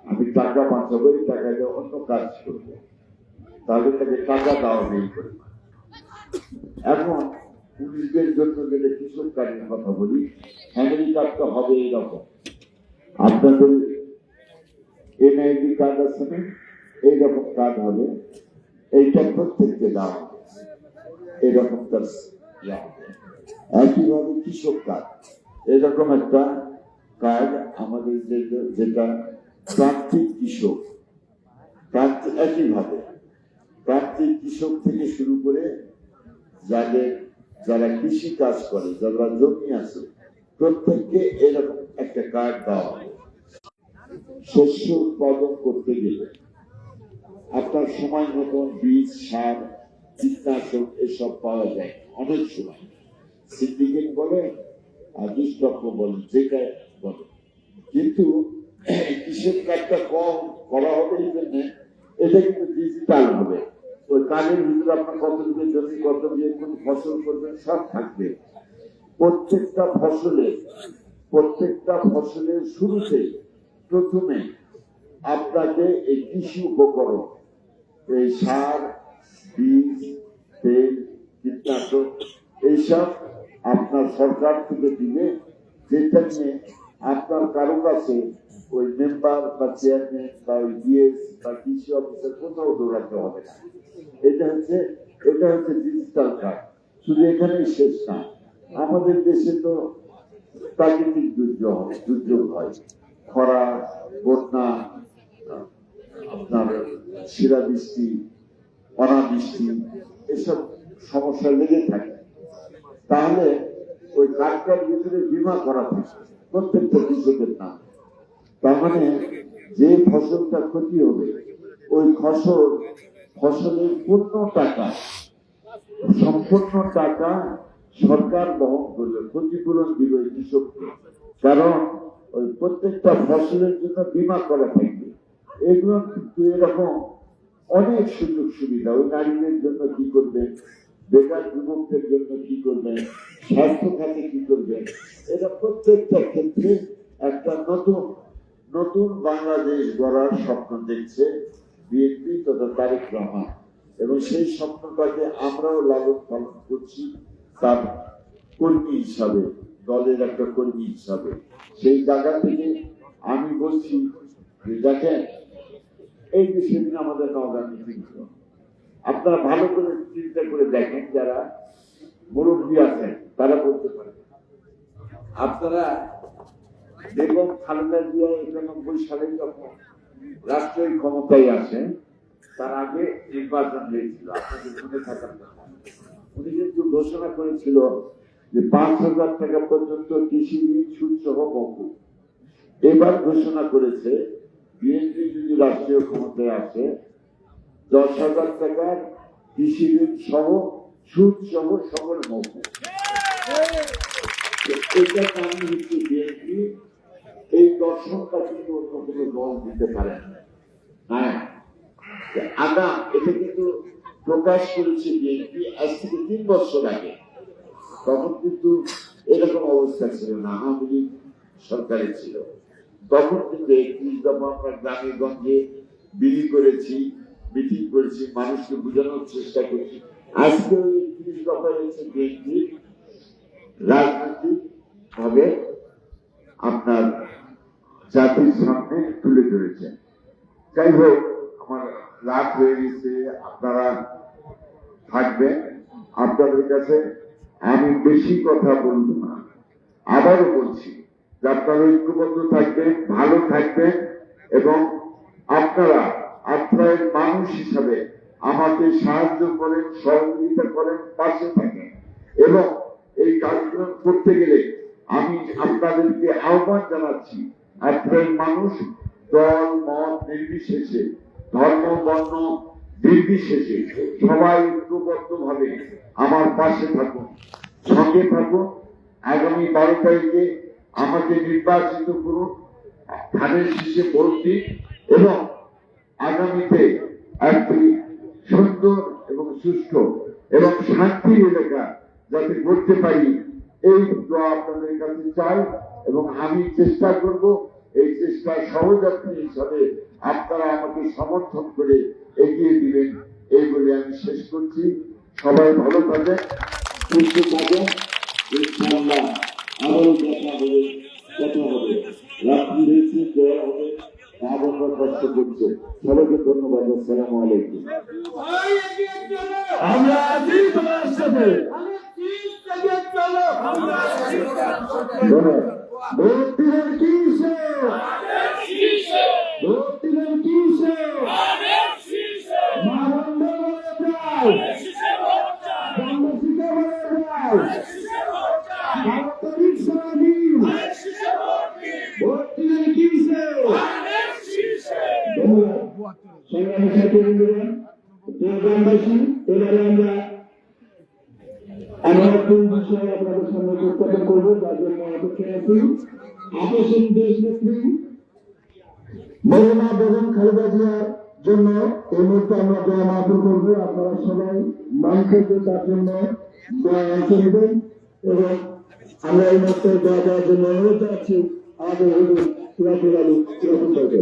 আমি টাকা বাঁচাবো, এই টাকা দিয়ে অন্য কাজ করবো, তাহলে তাকে টাকা দেওয়া নেই করে। এখন পুলিশদের জন্য গেলে কৃষক কার্ডের কথা বলি, ফ্যামিলি কার্ড তো হবে এইরকম। আপনাদের এনআইডি কার্ড আছে না, এইরকম কার্ড হবে, এইটা প্রত্যেককে দেওয়া হবে, এরকম তার একইভাবে কৃষক কার্ড, এরকম একটা কার্ড আমাদের যেটা প্রান্তিক কৃষক, একইভাবে প্রান্তিক কৃষক থেকে শুরু করে যারা কৃষি কাজ করে, যারা জমি আছে, প্রত্যেককে এরকম একটা কার্ড দেওয়া হবে। শস্য উৎপাদন করতে গেলে আপনার সময় মতন বীজ, সার, কীটনাশক এসব পাওয়া যায় অনেক সময়, সিন্ডিকেট বলে আর দুষ্প্রাপ্য বলে, যেটা বলে, কিন্তু কৃষক কার্ডটা কম করা হবে এই জন্য এটা কিন্তু ডিজিটাল হবে। ওই কার্ডের ভিতরে আপনার কত দিকে জমি, কত দিয়ে কোন ফসল করবেন সব থাকবে। প্রত্যেকটা ফসলের শুরুতে প্রথমে আপনাকে এই কৃষি উপকরণ, এই সার, বীজ, তেল, কীটনাশক এইসব আপনার সরকার থেকে দিলে, যেটা নিয়ে আপনার কারো কাছে ওই মেম্বার বা চেয়ারম্যান বা ওই ডিএস বা কৃষি অফিসার কোথাও দৌড়াতে হবে না। এটা হচ্ছে ডিজিটাল কার্ড। শুধু এখানেই শেষ না, আমাদের দেশে তো প্রাকৃতিক দুর্যোগ হয়, খরা, বন্যা, আপনার শিলাবৃষ্টি, অনাবৃষ্টি, এসব সমস্যা লেগে থাকে। তাহলে ওই কার্ডটার ভিতরে বীমা করা থাকে প্রত্যেকটা কৃষকের নাম। তার মানে যে ফসলটা ক্ষতি হবে, ওই ফসলের সম্পূর্ণ টাকা সরকার বহন করবে, ক্ষতিপূরণ দিবে কৃষককে। কারণ ওই প্রত্যেকটা ফসলের জন্য বীমা করা থাকবে। এগুলো কিন্তু এরকম অনেক সুযোগ সুবিধা। ওই নারীদের জন্য কি করবেন, বেকার যুবকদের জন্য কি করবেন, স্বাস্থ্য খাতে কি করবেন, এটা প্রত্যেকটা ক্ষেত্রে একটা নতুন বাংলাদেশ গড়ার স্বপ্ন দেখছে বিএনপি তথা তারেক রহমান, এবং সেই স্বপ্নটাকে আমরাও লালন পালন করছি তার কর্মী হিসাবে, দলের একটা কর্মী হিসাবে। সেই জায়গা থেকে আমি বলছি যে দেখেন, এই যে সেদিন আমাদের নওগাঁ মিটিং ছিল, আপনারা ভালো করে চিন্তা করে দেখেন, যারা মুরব্বী আছেন তারা বলতে পারেন, আপনারা বেগম খালেদা জিয়া ৯১ সালে যখন রাষ্ট্রীয় ক্ষমতায় আসেন, তার আগে নির্বাচন হয়েছিল, আপনাদের মনে থাকার কথা। উনি কিন্তু ঘোষণা করেছিল যে ৫,০০০ টাকা পর্যন্ত কৃষি ঋণ সুদ সহ মওকুফ। এবার ঘোষণা করেছে বিএনপি যদি রাষ্ট্রীয় ক্ষমতায় আসে, ১০,০০০ টাকার কৃষি ঋণ সহ সুদ সহ সকল মওকুফ। এটা কারণ হচ্ছে বিএনপি এই দর্শনটা কিন্তু অন্য কোনো দল দিতে পারে না। হ্যাঁ, এটা কিন্তু প্রকাশ করেছে বিএনপি আজ থেকে ৩ বছর আগে। তখন কিন্তু এরকম অবস্থা ছিল না, আওয়ামী লীগ সরকারে ছিল। তখন কিন্তু ৩১ দফা আমরা গ্রামে গঞ্জে বিলি করেছি, মিটিং করেছি, মানুষকে বোঝানোর চেষ্টা করছি। আজকে ওই ৩১ দফা হচ্ছে বিএনপি রাজনৈতিক ভাবে আপনার জাতির সামনে তুলে ধরেছেন। যাই হোক, আমার রাত হয়ে গেছে, আপনারা থাকবেন। আপনাদের কাছে আমি বেশি কথা বলবো না, আবারও বলছি যে আপনারা ঐক্যবদ্ধ থাকবেন, ভালো থাকবেন, এবং আপনারা আপনার মানুষ হিসাবে আমাকে সাহায্য করেন, সহযোগিতা করেন, পাশে থাকেন। এবং এই কার্যক্রম করতে গেলে আমি আপনাদেরকে আহ্বান জানাচ্ছি, আপনার মানুষ দল মত নির্বিশেষে, ধর্ম বর্ণ নির্বিশেষে সবাই ঐক্যবদ্ধ ভাবে আমার পাশে থাকুন, সঙ্গে থাকুন। আগামী ১২ তারিখে আমাকে নির্বাচিত করুন, ধানের শীষে ভোট দিন, এবং আগামীতে একটি সুন্দর এবং সুষ্ঠু এবং শান্তির এলাকা যাতে করতে পারি, এই দোয়া আপনাদের কাছে চাই এবং আমি চেষ্টা করব এই চেষ্টার সহযাত্রী হিসাবে আপনারা আমাকে সমর্থন করে এগিয়ে দিবেন এই বলে আমি শেষ করছি। সবাই ভালো থাকেন, সুস্থ থাকেন, ইনশাআল্লাহ আরো কথা হবে রাত্রি হয়েছে, দেওয়া হবে, আমরা কষ্ট করছে। সবাইকে ধন্যবাদ। আসসালামু আলাইকুম। আমরা আছি তোমার সাথে। ভোট দিবেন কিসে? ভোট দিবেন কিসে? মা বন্ধ বলে যাও, বাংলাদেশিকে বলে যাও, ভারতের স্বাধীন। ভোট দিবেন কিসে? ধন্যবাদ। সংগ্রামী ছাত্রবৃন্দরা, গ্রামবাসী, এবারে আমরা কোন বিষয়ে আপনাদের সামনে উপস্থাপন করবো, যার জন্য অপেক্ষায় আছি। আপসীন দেশ নেত্রী মৌলানা বেগম খালেদা জিয়ার জন্য এই মুহূর্তে আমরা দোয়া মাহফিল করবো। আপনারা সবাই মান করবে, তার জন্য দোয়া করবেন এবং আমরা এই মুহূর্তে দোয়া দেওয়ার জন্য অনুরোধ জানাচ্ছি আমাদের হুজুর সিরাজুল আলী সিরাজুল ভাইকে।